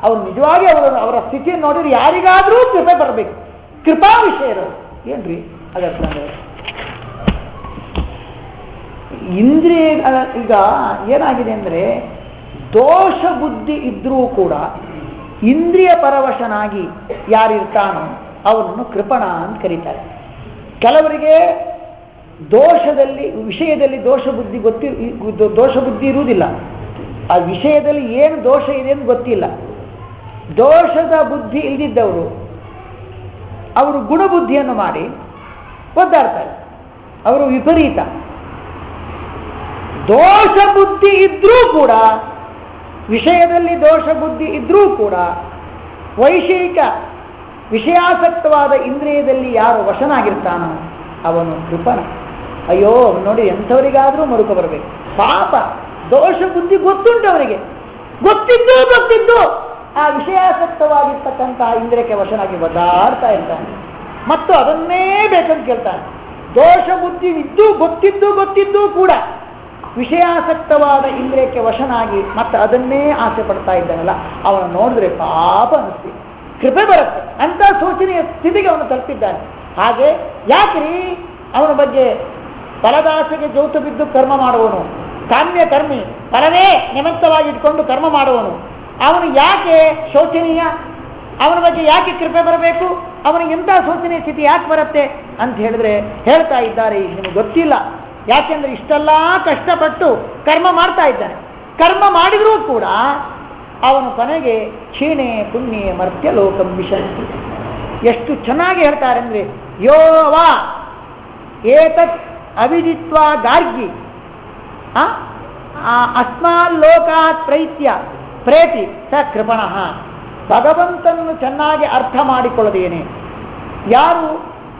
ಅವರು ನಿಜವಾಗಿ ಅವರ ಸ್ಥಿತಿಯನ್ನು ನೋಡಿದ್ರೆ ಯಾರಿಗಾದರೂ ಕೃಪೆ ಬರಬೇಕು. ಕೃಪಾ ವಿಷಯರು ಏನ್ರಿ ಅದರ್ಥ? ಇಂದ್ರಿಯ ಈಗ ಏನಾಗಿದೆ ಅಂದರೆ, ದೋಷ ಬುದ್ಧಿ ಇದ್ರೂ ಕೂಡ ಇಂದ್ರಿಯ ಪರವಶನಾಗಿ ಯಾರಿರ್ತಾನೋ ಅವನನ್ನು ಕೃಪಣ ಅಂತ ಕರೀತಾರೆ. ಕೆಲವರಿಗೆ ವಿಷಯದಲ್ಲಿ ದೋಷ ಬುದ್ಧಿ ಇರುವುದಿಲ್ಲ. ಆ ವಿಷಯದಲ್ಲಿ ಏನು ದೋಷ ಇದೆ ಅಂತ ಗೊತ್ತಿಲ್ಲ. ದೋಷದ ಬುದ್ಧಿ ಇಲ್ದಿದ್ದವರು ಅವರು ಗುಣಬುದ್ಧಿಯನ್ನು ಮಾಡಿ ಒದ್ದಾಡ್ತಾರೆ. ಅವರು ವಿಪರೀತ. ದೋಷ ಬುದ್ಧಿ ಇದ್ರೂ ಕೂಡ, ವಿಷಯದಲ್ಲಿ ದೋಷ ಬುದ್ಧಿ ಇದ್ರೂ ಕೂಡ, ವೈಷಯಿಕ ವಿಷಯಾಸಕ್ತವಾದ ಇಂದ್ರಿಯದಲ್ಲಿ ಯಾರು ವಶನಾಗಿರ್ತಾನೋ ಅವನು ಕೃಪಣ. ಅಯ್ಯೋ ನೋಡಿ, ಎಂಥವರಿಗಾದರೂ ಮರುಕ ಬರಬೇಕು. ಪಾಪ, ದೋಷ ಬುದ್ಧಿ ಗೊತ್ತುಂಟು ಅವನಿಗೆ, ಗೊತ್ತಿದ್ದು ಆ ವಿಷಯಾಸಕ್ತವಾಗಿರ್ತಕ್ಕಂತಹ ಇಂದ್ರಿಯಕ್ಕೆ ವಶನಾಗಿ ಒದ್ದಾಡ್ತಾ ಇರ್ತಾನೆ ಮತ್ತು ಅದನ್ನೇ ಬೇಕಂತ ಕೇಳ್ತಾನೆ. ದೋಷ ಬುದ್ಧಿ ಇದ್ದು ಗೊತ್ತಿದ್ದು ಕೂಡ ವಿಷಯಾಸಕ್ತವಾದ ಇಂದ್ರಿಯಕ್ಕೆ ವಶನಾಗಿ ಮತ್ತೆ ಅದನ್ನೇ ಆಸೆ ಪಡ್ತಾ ಇದ್ದಾನಲ್ಲ, ಅವನು ನೋಡಿದ್ರೆ ಪಾಪ ಅನಿಸ್ತಿ, ಕೃಪೆ ಬರುತ್ತೆ. ಅಂತ ಶೋಚನೀಯ ಸ್ಥಿತಿಗೆ ಅವನು ತಲುಪಿದ್ದಾನೆ. ಹಾಗೆ ಯಾಕ್ರಿ ಅವನ ಬಗ್ಗೆ ಫಲದಾಸೆಗೆ ಜೋತು ಬಿದ್ದು ಕರ್ಮ ಮಾಡುವನು, ಕಾಮ್ಯ ಕರ್ಮಿ, ಫಲವೇ ನಿಮಿತ್ತವಾಗಿ ಇಟ್ಕೊಂಡು ಕರ್ಮ ಮಾಡುವನು, ಅವನು ಯಾಕೆ ಶೋಚನೀಯ? ಅವನ ಬಗ್ಗೆ ಯಾಕೆ ಕೃಪೆ ಬರಬೇಕು? ಅವನಿಗೆ ಎಂಥ ಶೋಚನೀಯ ಸ್ಥಿತಿ ಯಾಕೆ ಬರುತ್ತೆ ಅಂತ ಹೇಳಿದ್ರೆ ಹೇಳ್ತಾ ಇದ್ದಾರೆ, ನಿಮಗೆ ಗೊತ್ತಿಲ್ಲ. ಯಾಕೆಂದ್ರೆ ಇಷ್ಟೆಲ್ಲ ಕಷ್ಟಪಟ್ಟು ಕರ್ಮ ಮಾಡ್ತಾ ಇದ್ದಾನೆ. ಕರ್ಮ ಮಾಡಿದ್ರೂ ಕೂಡ ಅವನು ಕೊನೆಗೆ ಕ್ಷೀಣೆ ಪುಣ್ಯೆ ಮರ್ತ್ಯ ಲೋಕಂ ವಿಶಂತಿ. ಎಷ್ಟು ಚೆನ್ನಾಗಿ ಹೇಳ್ತಾರೆ ಅಂದ್ರೆ, ಯೋವಾ ಏತತ್ ಅವಿದಿತ್ವಾ ಗಾರ್ಗಿ ಅಸ್ಮಾಲ್ಲೋಕಾತ್ ಪ್ರೇತಿ ಸ ಕೃಪಣಃ. ಭಗವಂತನನ್ನು ಚೆನ್ನಾಗಿ ಅರ್ಥ ಮಾಡಿಕೊಳ್ಳದೇನೆ ಯಾರು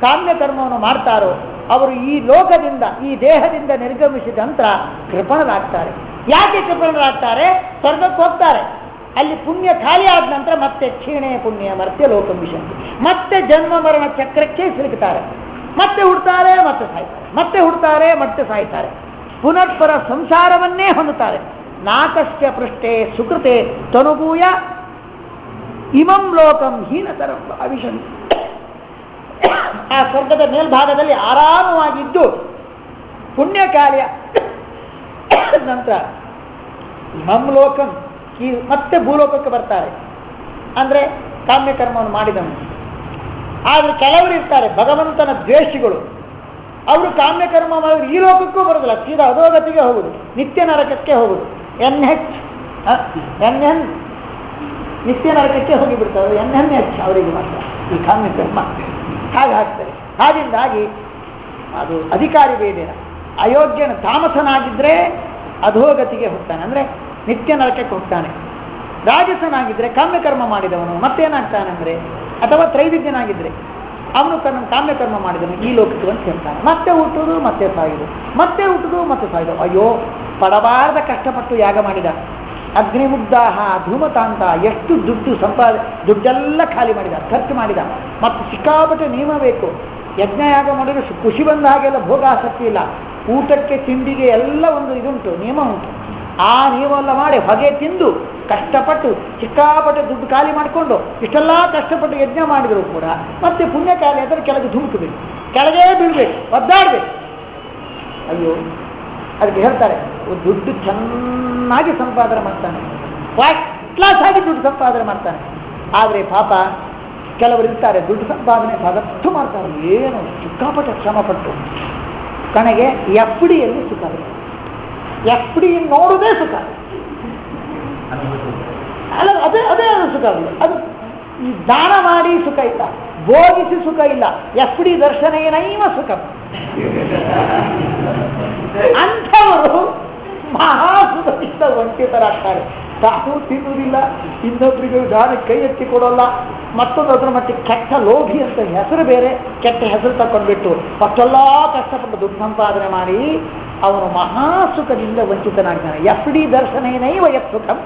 ಕಾಮ್ಯ ಕರ್ಮವನ್ನು ಮಾಡ್ತಾರೋ ಅವರು ಈ ಲೋಕದಿಂದ, ಈ ದೇಹದಿಂದ ನಿರ್ಗಮಿಸಿದ ನಂತರ ಕೃಪಣರಾಗ್ತಾರೆ. ಯಾಕೆ ಕೃಪಣರಾಗ್ತಾರೆ? ಸ್ವರ್ಗಕ್ಕೆ ಹೋಗ್ತಾರೆ. ಅಲ್ಲಿ ಪುಣ್ಯ ಖಾಲಿ ಆದ ನಂತರ ಮತ್ತೆ ಕ್ಷೀಣೆ ಪುಣ್ಯ ಮರ್ತ್ಯ ಲೋಕಂ ವಿಶಂತಿ, ಮತ್ತೆ ಜನ್ಮ ಮರಣ ಚಕ್ರಕ್ಕೆ ಸಿಲುಕ್ತಾರೆ, ಮತ್ತೆ ಹುಡ್ತಾರೆ ಮತ್ತೆ ಸಾಯ್ತಾರೆ, ಮತ್ತೆ ಹುಡ್ತಾರೆ ಮತ್ತೆ ಸಾಯ್ತಾರೆ, ಪುನರ್ಪರ ಸಂಸಾರವನ್ನೇ ಹೊಂದುತ್ತಾರೆ. ನಾಕಸ್ಯ ಪೃಷ್ಠೆ ಸುಕೃತೆ ತನುಭೂಯ ಇಮಂ ಲೋಕಂ ಹೀನತರಂ ಅವಿಶಂತಿ. ಆ ಸ್ವರ್ಗದ ಮೇಲ್ಭಾಗದಲ್ಲಿ ಆರಾಮವಾಗಿದ್ದು ಪುಣ್ಯ ಕಾರ್ಯ ನಂತರ ಇಮಂ ಲೋಕಂ ಮತ್ತೆ ಭೂಲೋಕಕ್ಕೆ ಬರ್ತಾರೆ. ಅಂದ್ರೆ ಕಾಮ್ಯಕರ್ಮವನ್ನು ಮಾಡಿದನು. ಆದ್ರೆ ಕೆಲವರು ಇರ್ತಾರೆ ಭಗವಂತನ ದ್ವೇಷಿಗಳು, ಅವರು ಕಾಮ್ಯಕರ್ಮ ಮಾಡಿದ್ರು ಈ ಲೋಕಕ್ಕೂ ಬರೋದಿಲ್ಲ, ಸೀದಾ ಅಧೋಗತಿಗೆ ಹೋಗುದು, ನಿತ್ಯ ನರಕಕ್ಕೆ ಹೋಗುದು. ಎನ್ ನಿತ್ಯ ನರಕಕ್ಕೆ ಹೋಗಿಬಿಡ್ತಾರೆ. NH ಅವರಿಗೆ ಮಾತ್ರ ಈ ಕಾಮ್ಯಕರ್ಮ ಹಾಗೆ ಹಾಕ್ತಾರೆ. ಹಾಗಿಂದಾಗಿ ಅದು ಅಧಿಕಾರಿ ಬೇದೇನ ಅಯೋಗ್ಯನ ತಾಮಸನಾಗಿದ್ರೆ ಅಧೋಗತಿಗೆ ಹೋಗ್ತಾನೆ, ಅಂದ್ರೆ ನಿತ್ಯ ನರಕಕ್ಕೆ ಹೋಗ್ತಾನೆ. ರಾಜಸನಾಗಿದ್ರೆ ಕಾಮ್ಯಕರ್ಮ ಮಾಡಿದವನು ಮತ್ತೇನಾಗ್ತಾನೆ ಅಂದ್ರೆ, ಅಥವಾ ತ್ರೈವಿಧ್ಯನಾಗಿದ್ರೆ ಅವನು ತನ್ನ ಕಾಮ್ಯಕರ್ಮ ಮಾಡಿದವನು ಈ ಲೋಕಕ್ಕೆ ಬಂದು ಸೇರ್ತಾನೆ. ಮತ್ತೆ ಹುಟ್ಟುದು ಮತ್ತೆ ಸಾಯುದು, ಮತ್ತೆ ಹುಟ್ಟುದು ಮತ್ತೆ ಸಾಯುದು. ಅಯ್ಯೋ, ಪಡಬಾರದ ಕಷ್ಟಪಟ್ಟು ಯಾಗ ಮಾಡಿದ, ಅಗ್ನಿಮುಗ್ಧಾಹ ಧೂಮತಾಂತ, ಎಷ್ಟು ದುಡ್ಡೆಲ್ಲ ಖಾಲಿ ಮಾಡಿದ, ಖರ್ಚು ಮಾಡಿದ. ಮತ್ತು ಸಿಕ್ಕಾಪಟ್ಟೆ ನಿಯಮ ಬೇಕು. ಯಜ್ಞಯಾಗ ಮಾಡಿದ್ರೆ ಖುಷಿ ಬಂದ ಹಾಗೆಲ್ಲ ಭೋಗಾಸಕ್ತಿ ಇಲ್ಲ. ಊಟಕ್ಕೆ ತಿಂಡಿಗೆ ಎಲ್ಲ ಒಂದು ಇದುಂಟು, ನಿಯಮ ಉಂಟು. ಆ ನಿಯಮವೆಲ್ಲ ಮಾಡಿ ಹೊಗೆ ತಿಂದು ಕಷ್ಟಪಟ್ಟು ಸಿಕ್ಕಾಪಟ್ಟೆ ದುಡ್ಡು ಖಾಲಿ ಮಾಡಿಕೊಂಡು ಇಷ್ಟೆಲ್ಲ ಕಷ್ಟಪಟ್ಟು ಯಜ್ಞ ಮಾಡಿದ್ರು ಕೂಡ ಮತ್ತೆ ಪುಣ್ಯ ಖಾಲಿ ಆದರೆ ಕೆಳಗೆ ಧುಮುಕಬೇಕು, ಕೆಳಗೇ ಬೀಳ್ಬೇಕು, ಒದ್ದಾಡ್ಬೇಕು. ಅಯ್ಯೋ, ಅದಕ್ಕೆ ಹೇಳ್ತಾರೆ ದುಡ್ಡು ಚೆನ್ನಾಗಿ ಸಂಪಾದನೆ ಮಾಡ್ತಾನೆ, ಫಸ್ಟ್ ಕ್ಲಾಸ್ ಆಗಿ ದುಡ್ಡು ಸಂಪಾದನೆ ಮಾಡ್ತಾನೆ. ಆದರೆ ಪಾಪ ಕೆಲವರು ಇರ್ತಾರೆ ದುಡ್ಡು ಸಂಪಾದನೆ ಸಗತ್ತು ಮಾಡ್ತಾರೆ, ಏನು ಸಿಕ್ಕಾಪಟ್ಟೆ ಶ್ರಮಪಟ್ಟು ಕಣಗೆ ಎಫ್ಡಿಯಲ್ಲಿ ಸುಖ, ಎಫ್ಡಿ ನೋಡುವುದೇ ಸುಖ ಅಲ್ಲ, ಅದೇ ಅದೇ ಅದು ಸುಖ ಇಲ್ಲ. ಅದು ಈ ದಾನ ಮಾಡಿ ಸುಖ ಇಲ್ಲ, ಭೋಗಿಸಿ ಸುಖ ಇಲ್ಲ. ಎಫ್ಡಿ ದರ್ಶನ ಏನೈವ ಸುಖ. ಅಂಥವರು ಮಹಾಸುಖದಿಂದ ವಂಚಿತರಾಗ್ತಾರೆ. ತಾನು ತಿನ್ನುವುದಿಲ್ಲ, ಇನ್ನೊಬ್ಬರಿಗೆ ದಾನಕ್ಕೆ ಕೈ ಎತ್ತಿ ಕೊಡೋಲ್ಲ, ಮತ್ತೊಂದು ಅದ್ರ ಮತ್ತೆ ಕೆಟ್ಟ ಲೋಭಿ ಅಂತ ಹೆಸರು ಬೇರೆ, ಕೆಟ್ಟ ಹೆಸರು ತಕೊಂಡ್ಬಿಟ್ಟು ಅಷ್ಟೆಲ್ಲ ಕಷ್ಟಪಟ್ಟು ದುಡ್ಡು ಸಂಪಾದನೆ ಮಾಡಿ ಅವನು ಮಹಾಸುಖದಿಂದ ವಂಚಿತನಾಗ್ತಾನೆ. ಎಫ್ಡಿ ದರ್ಶನ ಏನೈವ ಯತ್ ಸುಖಂ.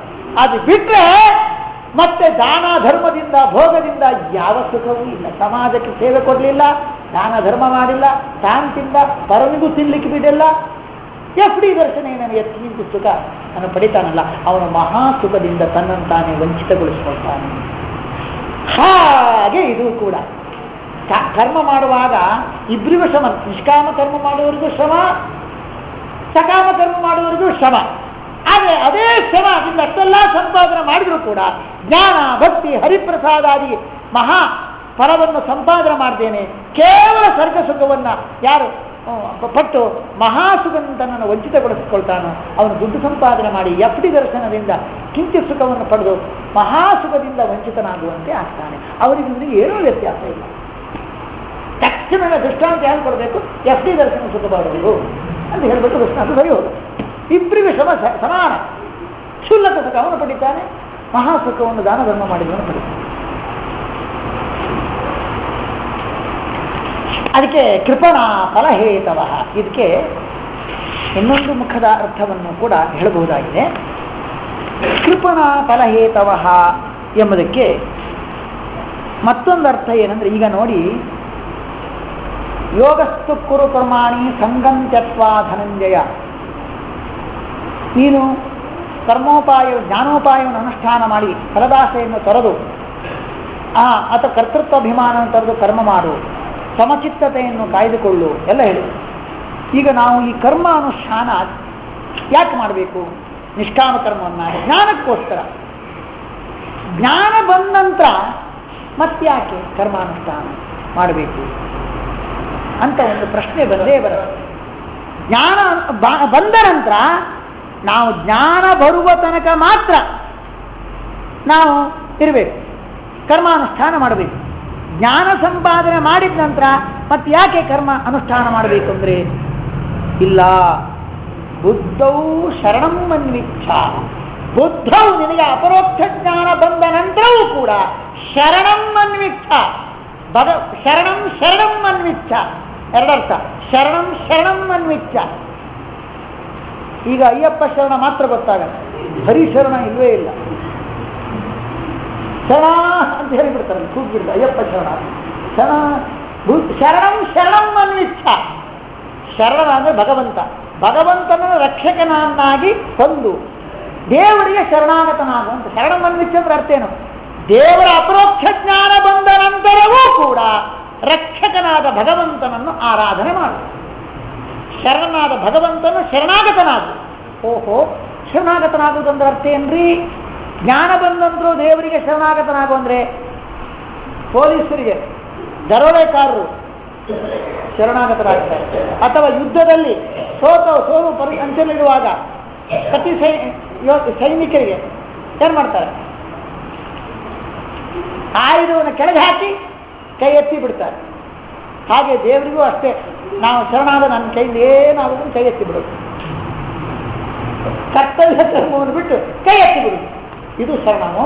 ಅದು ಬಿಟ್ಟರೆ ಮತ್ತೆ ದಾನ ಧರ್ಮದಿಂದ ಭೋಗದಿಂದ ಯಾವ ಸುಖವೂ ಇಲ್ಲ. ಸಮಾಜಕ್ಕೆ ಸೇವೆ ಕೊಡಲಿಲ್ಲ, ದಾನ ಧರ್ಮ ಮಾಡಿಲ್ಲ, ಶಾಂತಿಯಿಂದ ಪರನಿಗೂ ತಿನ್ಲಿಕ್ಕೆ ಬಿಡಿಲ್ಲ. ಎಫ್ಡಿ ದರ್ಶನ ಏನನ್ನು ಎತ್ತಿನಿಂತು ಸುಖ ಅನ್ನು ಪಡಿತಾನಲ್ಲ, ಅವನು ಮಹಾಸುಖದಿಂದ ತನ್ನನ್ನು ತಾನೇ ವಂಚಿತಗೊಳಿಸಿಕೊಳ್ತಾನೆ. ಹಾಗೆ ಇದು ಕೂಡ ಕರ್ಮ ಮಾಡುವಾಗ ಇಬ್ಬರಿಗೂ ಶ್ರಮ. ನಿಷ್ಕಾಮ ಕರ್ಮ ಮಾಡುವವರಿಗೂ ಶ್ರಮ, ಸಕಾಮ ಕರ್ಮ ಮಾಡುವವರಿಗೂ ಶ್ರಮ. ಆದರೆ ಅದೇ ಶ್ರಮ ಅದರಿಂದ ಅಷ್ಟೆಲ್ಲ ಸಂಪಾದನೆ ಮಾಡಿದ್ರು ಕೂಡ ಜ್ಞಾನ ಭಕ್ತಿ ಹರಿಪ್ರಸಾದಾದಿ ಮಹಾ ಫಲವನ್ನು ಸಂಪಾದನೆ ಮಾಡ್ತೇನೆ, ಕೇವಲ ಸ್ವರ್ಗ ಸುಖವನ್ನ ಯಾರು ಪಟ್ಟು ಮಹಾಸುಖದಿಂದ ತನ್ನನ್ನು ವಂಚಿತಗೊಳಿಸಿಕೊಳ್ತಾನೋ ಅವನು ದುಡ್ಡು ಸಂಪಾದನೆ ಮಾಡಿ ಎಫ್ಡಿ ದರ್ಶನದಿಂದ ಕಿಂಚಿತ್ ಸುಖವನ್ನು ಪಡೆದು ಮಹಾಸುಖದಿಂದ ವಂಚಿತನಾಗುವಂತೆ ಆಗ್ತಾನೆ. ಅವರಿಗೆ ಏನೂ ವ್ಯತ್ಯಾಸ ಇಲ್ಲ. ತಕ್ಷಣ ದೃಷ್ಟಾಂತ ಯಾರು ಕೊಡಬೇಕು, ಎಫ್ಡಿ ದರ್ಶನ ಸುಖ ಮಾಡುವುದು ಅಂತ ಹೇಳಬೇಕು. ದೃಷ್ಟಾಂತ ಸರಿ ಹೋದ. ಇಬ್ಬರಿಗೂ ಶ್ರಮ ಸಮಾನ. ಕ್ಷುಲ್ಲಕ ಸುಖ ಅವನು ಪಡಿತಾನೆ, ಮಹಾಸುಖವನ್ನು ದಾನ ಧರ್ಮ ಮಾಡಿದವನು ಪಡಿತಾನೆ. ಅದಕ್ಕೆ ಕೃಪಣಾ ಫಲಹೇತವ. ಇದಕ್ಕೆ ಇನ್ನೊಂದು ಮುಖದ ಅರ್ಥವನ್ನು ಕೂಡ ಹೇಳಬಹುದಾಗಿದೆ. ಕೃಪಣಾ ಫಲಹೇತವ ಎಂಬುದಕ್ಕೆ ಮತ್ತೊಂದು ಅರ್ಥ ಏನಂದ್ರೆ, ಈಗ ನೋಡಿ, ಯೋಗಸ್ತು ಕುರು ಕರ್ಮಾಣಿ ಸಂಗಂ ತ್ಯಕ್ವಾ ಧನಂಜಯ. ನೀನು ಜ್ಞಾನೋಪಾಯವನ್ನು ಅನುಷ್ಠಾನ ಮಾಡಿ ಫಲದಾಸೆಯನ್ನು ತೊರೆದು ಅಥವಾ ಕರ್ತೃತ್ವಾಭಿಮಾನವನ್ನು ತೊರೆದು ಕರ್ಮ ಮಾಡು, ಸಮಚಿತ್ತತೆಯನ್ನು ಕಾಯ್ದುಕೊಳ್ಳು ಎಲ್ಲ ಹೇಳಿ. ಈಗ ನಾವು ಈ ಕರ್ಮ ಅನುಷ್ಠಾನ ಯಾಕೆ ಮಾಡಬೇಕು? ನಿಷ್ಕಾಮ ಕರ್ಮವನ್ನು ಜ್ಞಾನಕ್ಕೋಸ್ಕರ. ಜ್ಞಾನ ಬಂದ ನಂತರ ಮತ್ತ್ಯಾಕೆ ಕರ್ಮಾನುಷ್ಠಾನ ಮಾಡಬೇಕು ಅಂತ ಒಂದು ಪ್ರಶ್ನೆ ಬಂದೇ ಬರುತ್ತೆ. ಜ್ಞಾನ ಬಂದ ನಂತರ ನಾವು ಜ್ಞಾನ ಬರುವ ತನಕ ಮಾತ್ರ ನಾವು ಇರಬೇಕು, ಕರ್ಮಾನುಷ್ಠಾನ ಮಾಡಬೇಕು. ಜ್ಞಾನ ಸಂಪಾದನೆ ಮಾಡಿದ ನಂತರ ಮತ್ತೆ ಯಾಕೆ ಕರ್ಮ ಅನುಷ್ಠಾನ ಮಾಡಬೇಕು ಅಂದ್ರೆ, ಇಲ್ಲ, ಬುದ್ಧೌ ಶರಣಂ ಅನ್ವಿಚ್ಛ. ಬುದ್ಧೌ ನಿನಗೆ ಅಪರೋಕ್ಷ ಜ್ಞಾನ ಬಂದ ನಂತರವೂ ಕೂಡ ಶರಣಂ ಅನ್ವಿಚ್ಛ. ಶರಣಂ ಶರಣಂ ಅನ್ವಿಚ್ಛ ಎರಡರ್ಥ. ಶರಣಂ ಶರಣಂ ಅನ್ವಿಚ್ಛ. ಈಗ ಅಯ್ಯಪ್ಪ ಶರಣ ಮಾತ್ರ ಗೊತ್ತಾಗತ್ತೆ, ಹರಿಶರಣ ಇಲ್ಲವೇ ಇಲ್ಲ. ಶರಣ ಅಂತ ಹೇಳಿಬಿಡ್ತಾರೆ, ಕೂಗ್ಬಿಡ್ದು ಅಯ್ಯಪ್ಪ ಶರಣ ಶರಣಂ ಶರಣಂ ಅನ್ವಿಚ್ಛ. ಶರಣ ಅಂದ್ರೆ ಭಗವಂತ, ಭಗವಂತನ ರಕ್ಷಕನನ್ನಾಗಿ ಹೊಂದು ದೇವರಿಗೆ ಶರಣಾಗತನಾಗುವಂತ. ಶರಣಂ ಅನ್ವಿಚ್ಛ ಅಂದ್ರೆ ಅರ್ಥ ಏನು? ದೇವರ ಅಪರೋಕ್ಷ ಜ್ಞಾನ ಬಂದ ನಂತರವೂ ಕೂಡ ರಕ್ಷಕನಾದ ಭಗವಂತನನ್ನು ಆರಾಧನೆ ಮಾಡು. ಶರಣನಾದ ಭಗವಂತನು ಶರಣಾಗತನಾಗು. ಓಹೋ, ಶರಣಾಗತನಾಗುವುದಂದ್ರೆ ಅರ್ಥ ಏನ್ರಿ? ಜ್ಞಾನ ಬಂದಂತರೂ ದೇವರಿಗೆ ಶರಣಾಗತನಾಗು ಅಂದ್ರೆ ಪೊಲೀಸರಿಗೆ, ದರೋಡೆಕಾರರು ಶರಣಾಗತರಾಗ್ತಾರೆ, ಅಥವಾ ಯುದ್ಧದಲ್ಲಿ ಸೋಲು ಅಂಚಲಿಡುವಾಗ ಪ್ರತಿ ಸೈನಿಕರಿಗೆ ಏನ್ ಮಾಡ್ತಾರೆ? ಆಯುಧವನ್ನು ಕೆಳಗೆ ಹಾಕಿ ಕೈ ಎತ್ತಿ ಬಿಡ್ತಾರೆ. ಹಾಗೆ ದೇವರಿಗೂ ಅಷ್ಟೇ, ನಾವು ಶರಣಾದ ನನ್ನ ಕೈಯಿಂದ ಏನಾದರೂ ಕೈ ಎತ್ತಿ ಬಿಡೋದು, ಕರ್ತವ್ಯ ಧರ್ಮವನ್ನು ಬಿಟ್ಟು ಕೈ ಎತ್ತಿ ಬಿಡುದು, ಇದು ಶರಣವು.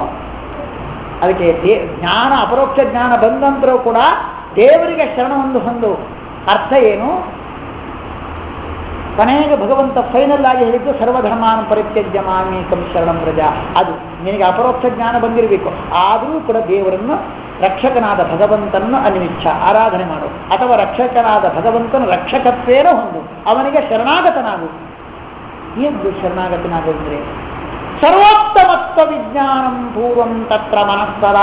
ಅದಕ್ಕೆ ಜ್ಞಾನ, ಅಪರೋಕ್ಷ ಜ್ಞಾನ ಬಂದಂತರೂ ಕೂಡ ದೇವರಿಗೆ ಶರಣವನ್ನು ಹೊಂದು ಅರ್ಥ ಏನು? ಕೊನೆಗೆ ಭಗವಂತ ಫೈನಲ್ ಆಗಿ ಹೇಳಿದ್ದು ಸರ್ವಧರ್ಮಾನ್ ಪರಿತ್ಯಜ್ಯ ಮಾಮೇಕಂ ಶರಣಂ ವ್ರಜ. ಅದು ನಿನಗೆ ಅಪರೋಕ್ಷ ಜ್ಞಾನ ಬಂದಿರಬೇಕು, ಆದರೂ ಕೂಡ ದೇವರನ್ನು, ರಕ್ಷಕನಾದ ಭಗವಂತನನ್ನು ಅನ್ವಿಚ್ಛ ಆರಾಧನೆ ಮಾಡು, ಅಥವಾ ರಕ್ಷಕನಾದ ಭಗವಂತನ ರಕ್ಷಕತ್ವೇನ ಹೊಂದು ಅವನಿಗೆ ಶರಣಾಗತನಾಗು. ಎಂದು ಶರಣಾಗತನಾಗುವುದ್ರೆ ಸರ್ವೋತ್ತಮತ್ವ ವಿಜ್ಞಾನಂ ಪೂರ್ವಂ ತತ್ರ ಮನಸ್ಸದ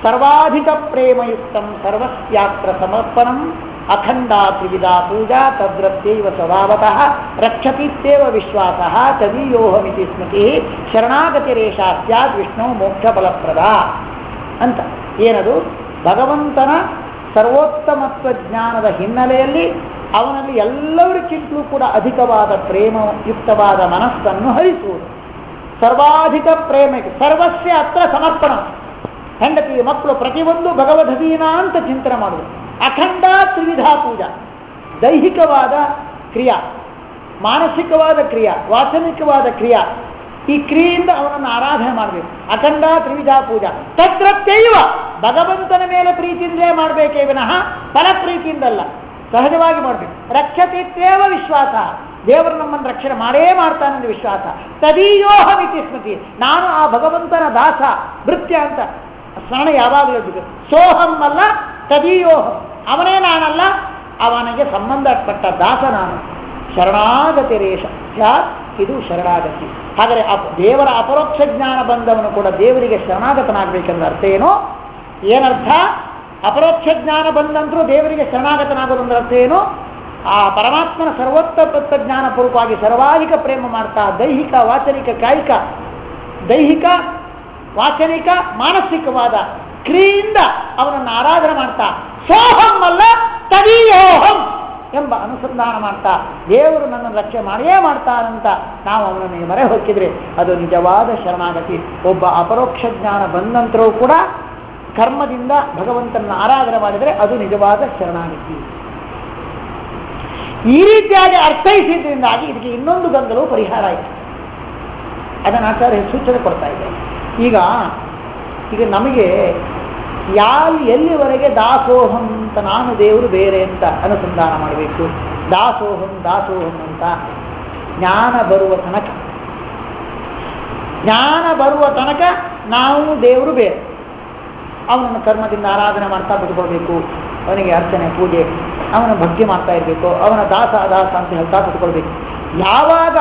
ಸರ್ವಾಧಿಕ ಪ್ರೇಮಯುಕ್ತಂ ಸರ್ವಸ್ಯಾತ್ರ ಸಮರ್ಪಣಂ ಅಖಂಡಾ ತ್ರಿವಿಧಾ ಪೂಜಾ ತದ್ರತ್ಯೈವ ಸ್ವಭಾವತಃ ರಕ್ಷತೀತ್ಯೇವ ವಿಶ್ವಾಸಃ ತದೀಯೋಹಮಿತಿ ಸ್ಮೃತಿ ಶರಣಾಗತಿರೇಷಾ ಸ್ಯಾತ್ ವಿಷ್ಣು ಮೋಕ್ಷ ಫಲಪ್ರದ ಅಂತ. ಏನದು? ಭಗವಂತನ ಸರ್ವೋತ್ತಮತ್ವ ಜ್ಞಾನದ ಹಿನ್ನೆಲೆಯಲ್ಲಿ ಅವನಲ್ಲಿ ಎಲ್ಲವರಿಗಿಂತಲೂ ಕೂಡ ಅಧಿಕವಾದ ಪ್ರೇಮಯುಕ್ತವಾದ ಮನಸ್ಸನ್ನು ಹರಿಸುವುದು. ಸರ್ವಾಧಿಕ ಪ್ರೇಮ, ಸರ್ವಸ್ಯ ಅತ್ರ ಸಮರ್ಪಣ. ಹೆಂಡತಿ ಮಕ್ಕಳು ಪ್ರತಿಯೊಂದು ಭಗವದಧೀನ ಅಂತ ಚಿಂತನೆ ಮಾಡುವುದು. ಅಖಂಡ ತ್ರಿವಿಧಾ ಪೂಜಾ, ದೈಹಿಕವಾದ ಕ್ರಿಯಾ, ಮಾನಸಿಕವಾದ ಕ್ರಿಯಾ, ವಾಚನಿಕವಾದ ಕ್ರಿಯಾ. ಈ ಕ್ರಿಯೆಯಿಂದ ಅವನನ್ನು ಆರಾಧನೆ ಮಾಡಬೇಕು. ಅಖಂಡ ತ್ರಿವಿಧಾ ಪೂಜಾ ತತ್ರತ್ಯೈವ, ಭಗವಂತನ ಮೇಲೆ ಪ್ರೀತಿಯಿಂದಲೇ ಮಾಡಬೇಕೇ ವಿನಃ ಫಲಪ್ರೀತಿಯಿಂದಲ್ಲ, ಸಹಜವಾಗಿ ಮಾಡಬೇಕು. ರಕ್ಷತೀತ್ಯೇವ ವಿಶ್ವಾಸ, ದೇವರು ನಮ್ಮನ್ನು ರಕ್ಷಣೆ ಮಾಡೇ ಮಾಡ್ತಾನೆಂದು ವಿಶ್ವಾಸ. ತದೀಯೋಹಮಿತಿ ಸ್ಮೃತಿ, ನಾನು ಆ ಭಗವಂತನ ದಾಸ ಭೃತ್ಯ ಅಂತ ಸ್ಮರಣ ಯಾವಾಗಲೂ ಇರಬೇಕು. ಸೋಹಂ ಅಲ್ಲ, ತದೀಯೋಹಂ, ಅವನೇ ನಾನಲ್ಲ, ಅವನಿಗೆ ಸಂಬಂಧಪಟ್ಟ ದಾಸ ನಾನು. ಶರಣಾಗತಿ ರೇಷ, ಇದು ಶರಣಾಗತಿ. ಹಾಗಾದರೆ ದೇವರ ಅಪರೋಕ್ಷ ಜ್ಞಾನ ಬಂದವನು ಕೂಡ ದೇವರಿಗೆ ಶರಣಾಗತನಾಗಬೇಕೆಂದ ಅರ್ಥ ಏನು? ಏನರ್ಥ? ಅಪರೋಕ್ಷ ಜ್ಞಾನ ಬಂದಂತರೂ ದೇವರಿಗೆ ಶರಣಾಗತನಾಗೋದಂದ್ರೆ ಅರ್ಥ ಏನು? ಆ ಪರಮಾತ್ಮನ ಸರ್ವೋತ್ತಮ ಜ್ಞಾನ ಪೂರ್ವವಾಗಿ ಸರ್ವಾಧಿಕ ಪ್ರೇಮ ಮಾಡ್ತಾ ದೈಹಿಕ, ವಾಚನಿಕ, ಕಾಯಿಕ, ದೈಹಿಕ, ವಾಚನಿಕ, ಮಾನಸಿಕವಾದ ಕ್ರಿಯೆಯಿಂದ ಅವನನ್ನು ಆರಾಧನೆ ಮಾಡ್ತಾ ಸೋಹಂ ಅಲ್ಲ ತದೀಯೋಹಂ ಎಂಬ ಅನುಸಂಧಾನ ಮಾಡ್ತಾ ದೇವರು ನನ್ನನ್ನು ರಕ್ಷಣೆ ಮಾಡಿಯೇ ಮಾಡ್ತಾನಂತ ನಾವು ಅವನನ್ನು ಮರೆ ಹೊಕ್ಕಿದ್ರೆ ಅದು ನಿಜವಾದ ಶರಣಾಗತಿ. ಒಬ್ಬ ಅಪರೋಕ್ಷ ಜ್ಞಾನ ಬಂದಂತರೂ ಕೂಡ ಕರ್ಮದಿಂದ ಭಗವಂತನ ಆರಾಧನೆ ಮಾಡಿದರೆ ಅದು ನಿಜವಾದ ಶರಣಾಗತಿ. ಈ ರೀತಿಯಾಗಿ ಅರ್ಥೈಸಿದ್ರಿಂದಾಗಿ ಇದಕ್ಕೆ ಇನ್ನೊಂದು ಗೊಂದಲವು ಪರಿಹಾರ ಆಯಿತು. ಅದನ್ನು ಆಚಾರ್ಯ ಸೂಚನೆ ಕೊಡ್ತಾ ಇದ್ದಾರೆ. ಈಗ ನಮಗೆ ಎಲ್ಲಿವರೆಗೆ ದಾಸೋಹಂ ಅಂತ, ನಾನು ದೇವರು ಬೇರೆ ಅಂತ ಅನುಸಂಧಾನ ಮಾಡಬೇಕು. ದಾಸೋಹಂ ದಾಸೋಹಂ ಅಂತ ಜ್ಞಾನ ಬರುವ ತನಕ ನಾವು ದೇವರು ಬೇರೆ. ಅವನನ್ನು ಕರ್ಮದಿಂದ ಆರಾಧನೆ ಮಾಡ್ತಾ ಬಿಟ್ಕೊಳ್ಬೇಕು, ಅವನಿಗೆ ಅರ್ಚನೆ ಪೂಜೆ, ಅವನ ಭಕ್ತಿ ಮಾಡ್ತಾ ಇರಬೇಕು, ಅವನ ದಾಸ ಅದಾಸ ಅಂತ ಹೇಳ್ತಾ ಬಿಟ್ಕೊಳ್ಬೇಕು. ಯಾವಾಗ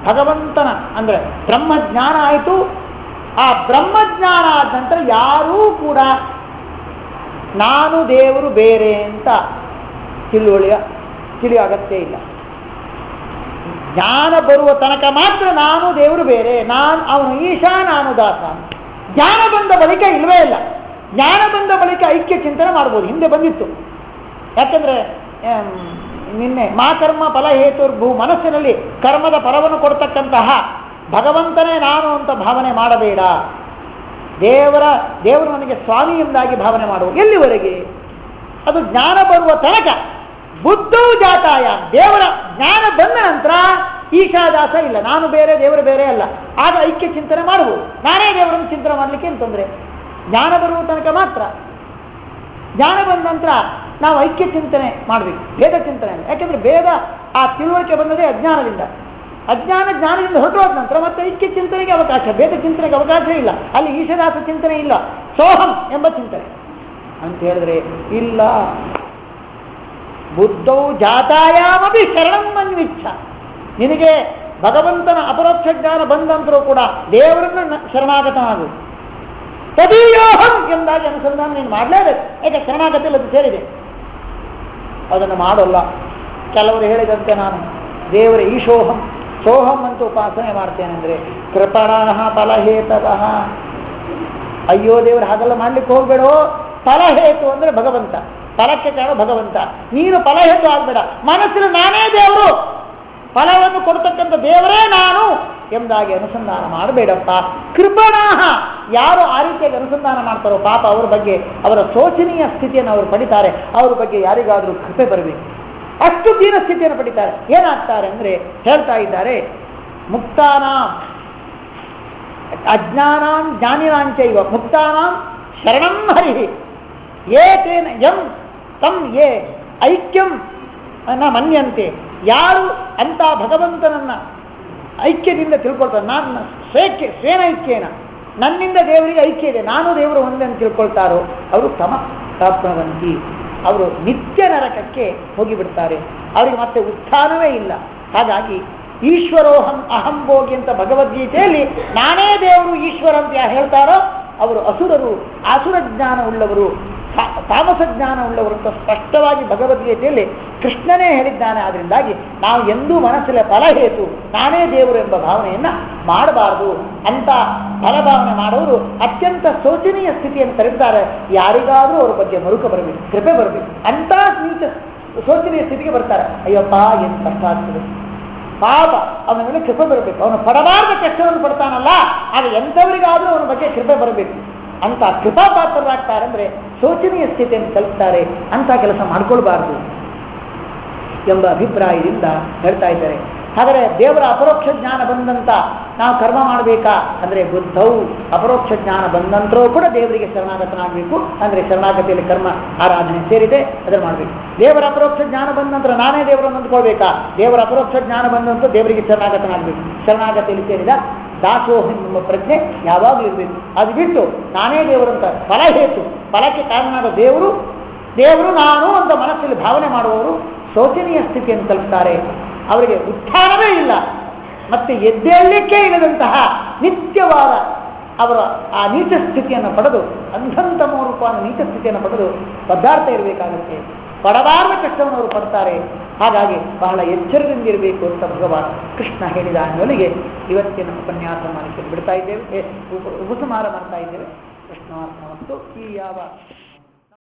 ಭಗವಂತನ ಅಂದ್ರೆ ಬ್ರಹ್ಮಜ್ಞಾನ ಆಯಿತು, ಆ ಬ್ರಹ್ಮಜ್ಞಾನ ಆದ ನಂತರ ಯಾರೂ ಕೂಡ ನಾನು ದೇವರು ಬೇರೆ ಅಂತ ತಿಳಿಯ ಅಗತ್ಯ ಇಲ್ಲ. ಜ್ಞಾನ ಬರುವ ತನಕ ಮಾತ್ರ ನಾನು ದೇವರು ಬೇರೆ, ಅವನು ಈಶಾ, ನಾನು ದಾಸ. ಜ್ಞಾನ ಬಂದ ಬಳಿಕ ಇಲ್ವೇ ಇಲ್ಲ. ಜ್ಞಾನ ಬಂದ ಬಳಿಕ ಐಕ್ಯ ಚಿಂತನೆ ಮಾಡ್ಬೋದು, ಹಿಂದೆ ಬಂದಿತ್ತು. ಯಾಕಂದ್ರೆ ನಿನ್ನೆ ಕರ್ಮ ಫಲ ಹೇತುರ್ಭೂ, ಮನಸ್ಸಿನಲ್ಲಿ ಕರ್ಮದ ಫಲವನ್ನು ಕೊಡ್ತಕ್ಕಂತಹ ಭಗವಂತನೇ ನಾನು ಅಂತ ಭಾವನೆ ಮಾಡಬೇಡ. ದೇವರು ನನಗೆ ಸ್ವಾಮಿ ಎಂದಾಗಿ ಭಾವನೆ ಮಾಡುವ. ಎಲ್ಲಿವರೆಗೆ? ಅದು ಜ್ಞಾನ ಬರುವ ತನಕ. ಬುದ್ಧವು ಜಾತಾಯ, ದೇವರ ಜ್ಞಾನ ಬಂದ ನಂತರ ಈಶಾದಾಸ ಇಲ್ಲ, ನಾನು ಬೇರೆ ದೇವರು ಬೇರೆ ಅಲ್ಲ. ಆಗ ಐಕ್ಯ ಚಿಂತನೆ ಮಾಡಬಹುದು. ನಾನೇ ದೇವರನ್ನು ಚಿಂತನೆ ಮಾಡಲಿಕ್ಕೆ ಏನು ತೊಂದರೆ? ಜ್ಞಾನ ಬರುವ ತನಕ ಮಾತ್ರ. ಜ್ಞಾನ ಬಂದ ನಂತರ ನಾವು ಐಕ್ಯ ಚಿಂತನೆ ಮಾಡಬೇಕು, ಭೇದ ಚಿಂತನೆ. ಯಾಕೆಂದ್ರೆ ಭೇದ ಆ ತಿಳುವಳಿಕೆ ಬಂದದೇ ಅಜ್ಞಾನದಿಂದ. ಅಜ್ಞಾನ ಜ್ಞಾನದಿಂದ ಹೊರಟೋದ ನಂತರ ಮತ್ತೆ ಐಕ್ಯ ಚಿಂತನೆಗೆ ಅವಕಾಶ, ಭೇದ ಚಿಂತನೆಗೆ ಅವಕಾಶ ಇಲ್ಲ, ಅಲ್ಲಿ ಈಶದಾಸ ಚಿಂತನೆ ಇಲ್ಲ, ಸೋಹಂ ಎಂಬ ಚಿಂತನೆ ಅಂತ ಹೇಳಿದ್ರೆ ಇಲ್ಲ. ಬುದ್ಧೌ ಜಾತಾಯಾಮಪಿ ಶರಣಂ ಅನ್ವಿಚ್ಛ, ನಿನಗೆ ಭಗವಂತನ ಅಪರೋಕ್ಷ ಜ್ಞಾನ ಬಂದಂತರೂ ಕೂಡ ದೇವರನ್ನ ಶರಣಾಗತನಾಗು. ತದೀಯೋಹಂ ಎಂದಾಗಿ ಅನುಸಂಧಾನ ನೀನು ಮಾಡಲೇಬೇಕು, ಯಾಕೆ ಶರಣಾಗತಿಯಲ್ಲಿ ಅದು ಸೇರಿದೆ. ಅದನ್ನು ಮಾಡೋಲ್ಲ. ಕೆಲವರು ಹೇಳಿದಂತೆ ನಾನು ದೇವರ ಈಶೋಹಂ ಸೋಹಂ ಅಂತ ಉಪಾಸನೆ ಮಾಡ್ತೇನೆ ಅಂದರೆ ಕೃಪಣಃ ಫಲಹೇತದಃ. ಅಯ್ಯೋ ದೇವರು ಹಾಗೆಲ್ಲ ಮಾಡ್ಲಿಕ್ಕೆ ಹೋಗ್ಬೇಡೋ. ಫಲಹೇತು ಅಂದ್ರೆ ಭಗವಂತ, ಫಲಕ್ಕೆ ಕಾರಣ ಭಗವಂತ. ನೀನು ಫಲಹೇತು ಆಗ್ಬೇಡ. ಮನಸ್ಸಿನ ನಾನೇ ದೇವರು, ಫಲವನ್ನು ಕೊಡ್ತಕ್ಕಂಥ ದೇವರೇ ನಾನು ಎಂಬುದಾಗಿ ಅನುಸಂಧಾನ ಮಾಡಬೇಡಪ್ಪ. ಕೃಪಣಾಹ, ಯಾರು ಆ ರೀತಿಯಾಗಿ ಅನುಸಂಧಾನ ಮಾಡ್ತಾರೋ ಪಾಪ ಅವರ ಬಗ್ಗೆ, ಅವರ ಶೋಚನೀಯ ಸ್ಥಿತಿಯನ್ನು ಅವರು ಪಡಿತಾರೆ. ಅವ್ರ ಬಗ್ಗೆ ಯಾರಿಗಾದರೂ ಕೃಪೆ ಬರಬೇಕು. ಅಷ್ಟು ದೀನ ಸ್ಥಿತಿಯನ್ನು ಪಡಿತಾರೆ. ಏನಾಗ್ತಾರೆ ಅಂದ್ರೆ ಹೇಳ್ತಾ ಇದ್ದಾರೆ, ಮುಕ್ತಾನಾಂ ಅಜ್ಞಾನಾಂ ಜ್ಞಾನಿನಾಂಚೈವ ಮುಕ್ತಾನಾಂ ಶರಣಂ ಹರಿಹಿ ಏತೇನ ಯಂ ತಂ ಯೇ ಐಕ್ಯಂ ಅನ್ನ ಮನ್ಯಂತೆ. ಯಾರು ಅಂತ ಭಗವಂತನನ್ನ ಐಕ್ಯದಿಂದ ತಿಳ್ಕೊಳ್ತಾರೆ, ನಾನು ಸ್ವೇನೈಕ್ಯೇನ, ನನ್ನಿಂದ ದೇವರಿಗೆ ಐಕ್ಯ ಇದೆ, ನಾನು ದೇವರು ಒಂದೇ ಅಂತ ತಿಳ್ಕೊಳ್ತಾರೋ ಅವರು ತಮ ಪ್ರಾಪ್ನವಂತಿ, ಅವರು ನಿತ್ಯ ನರಕಕ್ಕೆ ಹೋಗಿಬಿಡ್ತಾರೆ. ಅವರಿಗೆ ಮತ್ತೆ ಉತ್ಥಾನವೇ ಇಲ್ಲ. ಹಾಗಾಗಿ ಈಶ್ವರೋಹಂ ಅಹಂ ಭೋಗಿ ಅಂತ ಭಗವದ್ಗೀತೆಯಲ್ಲಿ ನಾನೇ ದೇವರು ಈಶ್ವರ ಅಂತ ಯಾರು ಹೇಳ್ತಾರೋ ಅವರು ಅಸುರರು, ಆಸುರ ಜ್ಞಾನ ಉಳ್ಳವರು, ತಾಮಸ ಜ್ಞಾನ ಉಳ್ಳವರು ಅಂತ ಸ್ಪಷ್ಟವಾಗಿ ಭಗವದ್ಗೀತೆಯಲ್ಲಿ ಕೃಷ್ಣನೇ ಹೇಳಿದ್ದಾನೆ. ಆದ್ರಿಂದಾಗಿ ನಾವು ಎಂದೂ ಮನಸ್ಸಲ್ಲಿ ಫಲಹೇತು ನಾನೇ ದೇವರು ಎಂಬ ಭಾವನೆಯನ್ನ ಮಾಡಬಾರದು. ಅಂತ ಫಲಭಾವನೆ ಮಾಡೋರು ಅತ್ಯಂತ ಶೋಚನೀಯ ಸ್ಥಿತಿಯನ್ನು ತಲುಪ್ತಾರೆ. ಯಾರಿಗಾದ್ರೂ ಅವ್ರ ಬಗ್ಗೆ ಮರುಕ ಬರಬೇಕು, ಕೃಪೆ ಬರಬೇಕು. ಅಂತ ನೀಚ ಶೋಚನೀಯ ಸ್ಥಿತಿಗೆ ಬರ್ತಾರೆ. ಅಯ್ಯಪ್ಪ ಏನು ಕಷ್ಟ ಆಗ್ತದೆ, ಪಾಪ ಅವನ ಮೇಲೆ ಕೃಪೆ ಬರಬೇಕು. ಅವನು ಪಡಬಾರ್ದ ಕಷ್ಟವನ್ನು ಪಡ್ತಾನಲ್ಲ, ಆಗ ಎಂಥವರಿಗಾದ್ರೂ ಅವನ ಬಗ್ಗೆ ಕೃಪೆ ಬರಬೇಕು. ಅಂತ ಕೃಪಾಪಾತ್ರರಾಗ್ತಾರೆ ಅಂದ್ರೆ ಶೋಚನೀಯ ಸ್ಥಿತಿಯನ್ನು ತಲುಪ್ತಾರೆ. ಅಂತ ಕೆಲಸ ಮಾಡ್ಕೊಳ್ಬಾರ್ದು ಎಂಬ ಅಭಿಪ್ರಾಯದಿಂದ ಹೇಳ್ತಾ ಇದ್ದಾರೆ. ಹಾಗಾದರೆ ದೇವರ ಅಪರೋಕ್ಷ ಜ್ಞಾನ ಬಂದಂತ ನಾವು ಕರ್ಮ ಮಾಡಬೇಕಾ ಅಂದ್ರೆ ಬುದ್ಧವು ಅಪರೋಕ್ಷ ಜ್ಞಾನ ಬಂದಂತರೂ ಕೂಡ ದೇವರಿಗೆ ಶರಣಾಗತನಾಗಬೇಕು. ಅಂದ್ರೆ ಶರಣಾಗತಿಯಲ್ಲಿ ಕರ್ಮ ಆರಾಧನೆ ಸೇರಿದೆ, ಅದನ್ನು ಮಾಡಬೇಕು. ದೇವರ ಅಪರೋಕ್ಷ ಜ್ಞಾನ ಬಂದ ನಂತರ ನಾನೇ ದೇವರನ್ನು ಅಂದ್ಕೊಳ್ಬೇಕಾ? ದೇವರ ಅಪರೋಕ್ಷ ಜ್ಞಾನ ಬಂದಂತೂ ದೇವರಿಗೆ ಶರಣಾಗತನಾಗಬೇಕು. ಶರಣಾಗತಿಯಲ್ಲಿ ಸೇರಿದ ದಾಸೋಹ ಎಂಬ ಪ್ರಜ್ಞೆ ಯಾವಾಗಲೂ ಇರಬೇಕು. ಅದು ಬಿಟ್ಟು ನಾನೇ ದೇವರಂತ ಫಲಹೇತು, ಫಲಕ್ಕೆ ಕಾರಣನಾದ ದೇವರು ನಾನು ಅಂತ ಮನಸ್ಸಲ್ಲಿ ಭಾವನೆ ಮಾಡುವವರು ಶೋಚನೀಯ ಸ್ಥಿತಿಯನ್ನು ತಲುಪ್ತಾರೆ. ಅವರಿಗೆ ಉತ್ಥಾನವೇ ಇಲ್ಲ, ಮತ್ತೆ ಎದ್ದೇಳಲಿಕ್ಕೆ ಇಲ್ಲದಂತಹ ನಿತ್ಯವಾದ ಅವರ ಆ ನೀಚ ಸ್ಥಿತಿಯನ್ನು ಪಡೆದು, ಅಂಧಂತಮ ರೂಪವಾದ ನೀಚ ಸ್ಥಿತಿಯನ್ನು ಪಡೆದು ಪದಾರ್ಥ ಇರಬೇಕಾಗುತ್ತೆ. ಪಡಬಾರದ ಕಷ್ಟವನ್ನು ಅವರು ಪಡ್ತಾರೆ. ಹಾಗಾಗಿ ಬಹಳ ಎಚ್ಚರದಿಂದಿರಬೇಕು ಅಂತ ಭಗವಾನ್ ಕೃಷ್ಣ ಹೇಳಿದ ಅನ್ನೋಲಿಗೆ ಇವತ್ತಿನ ಉಪನ್ಯಾಸ ಮಾಡಿಕೊಂಡು ಬಿಡ್ತಾ ಇದ್ದೇವೆ, ಉಪಸಂಹಾರ ಮಾಡ್ತಾ ಇದ್ದೇವೆ. ಕೃಷ್ಣಾರ್ಪಣ ಮತ್ತು ಈ ಯಾವ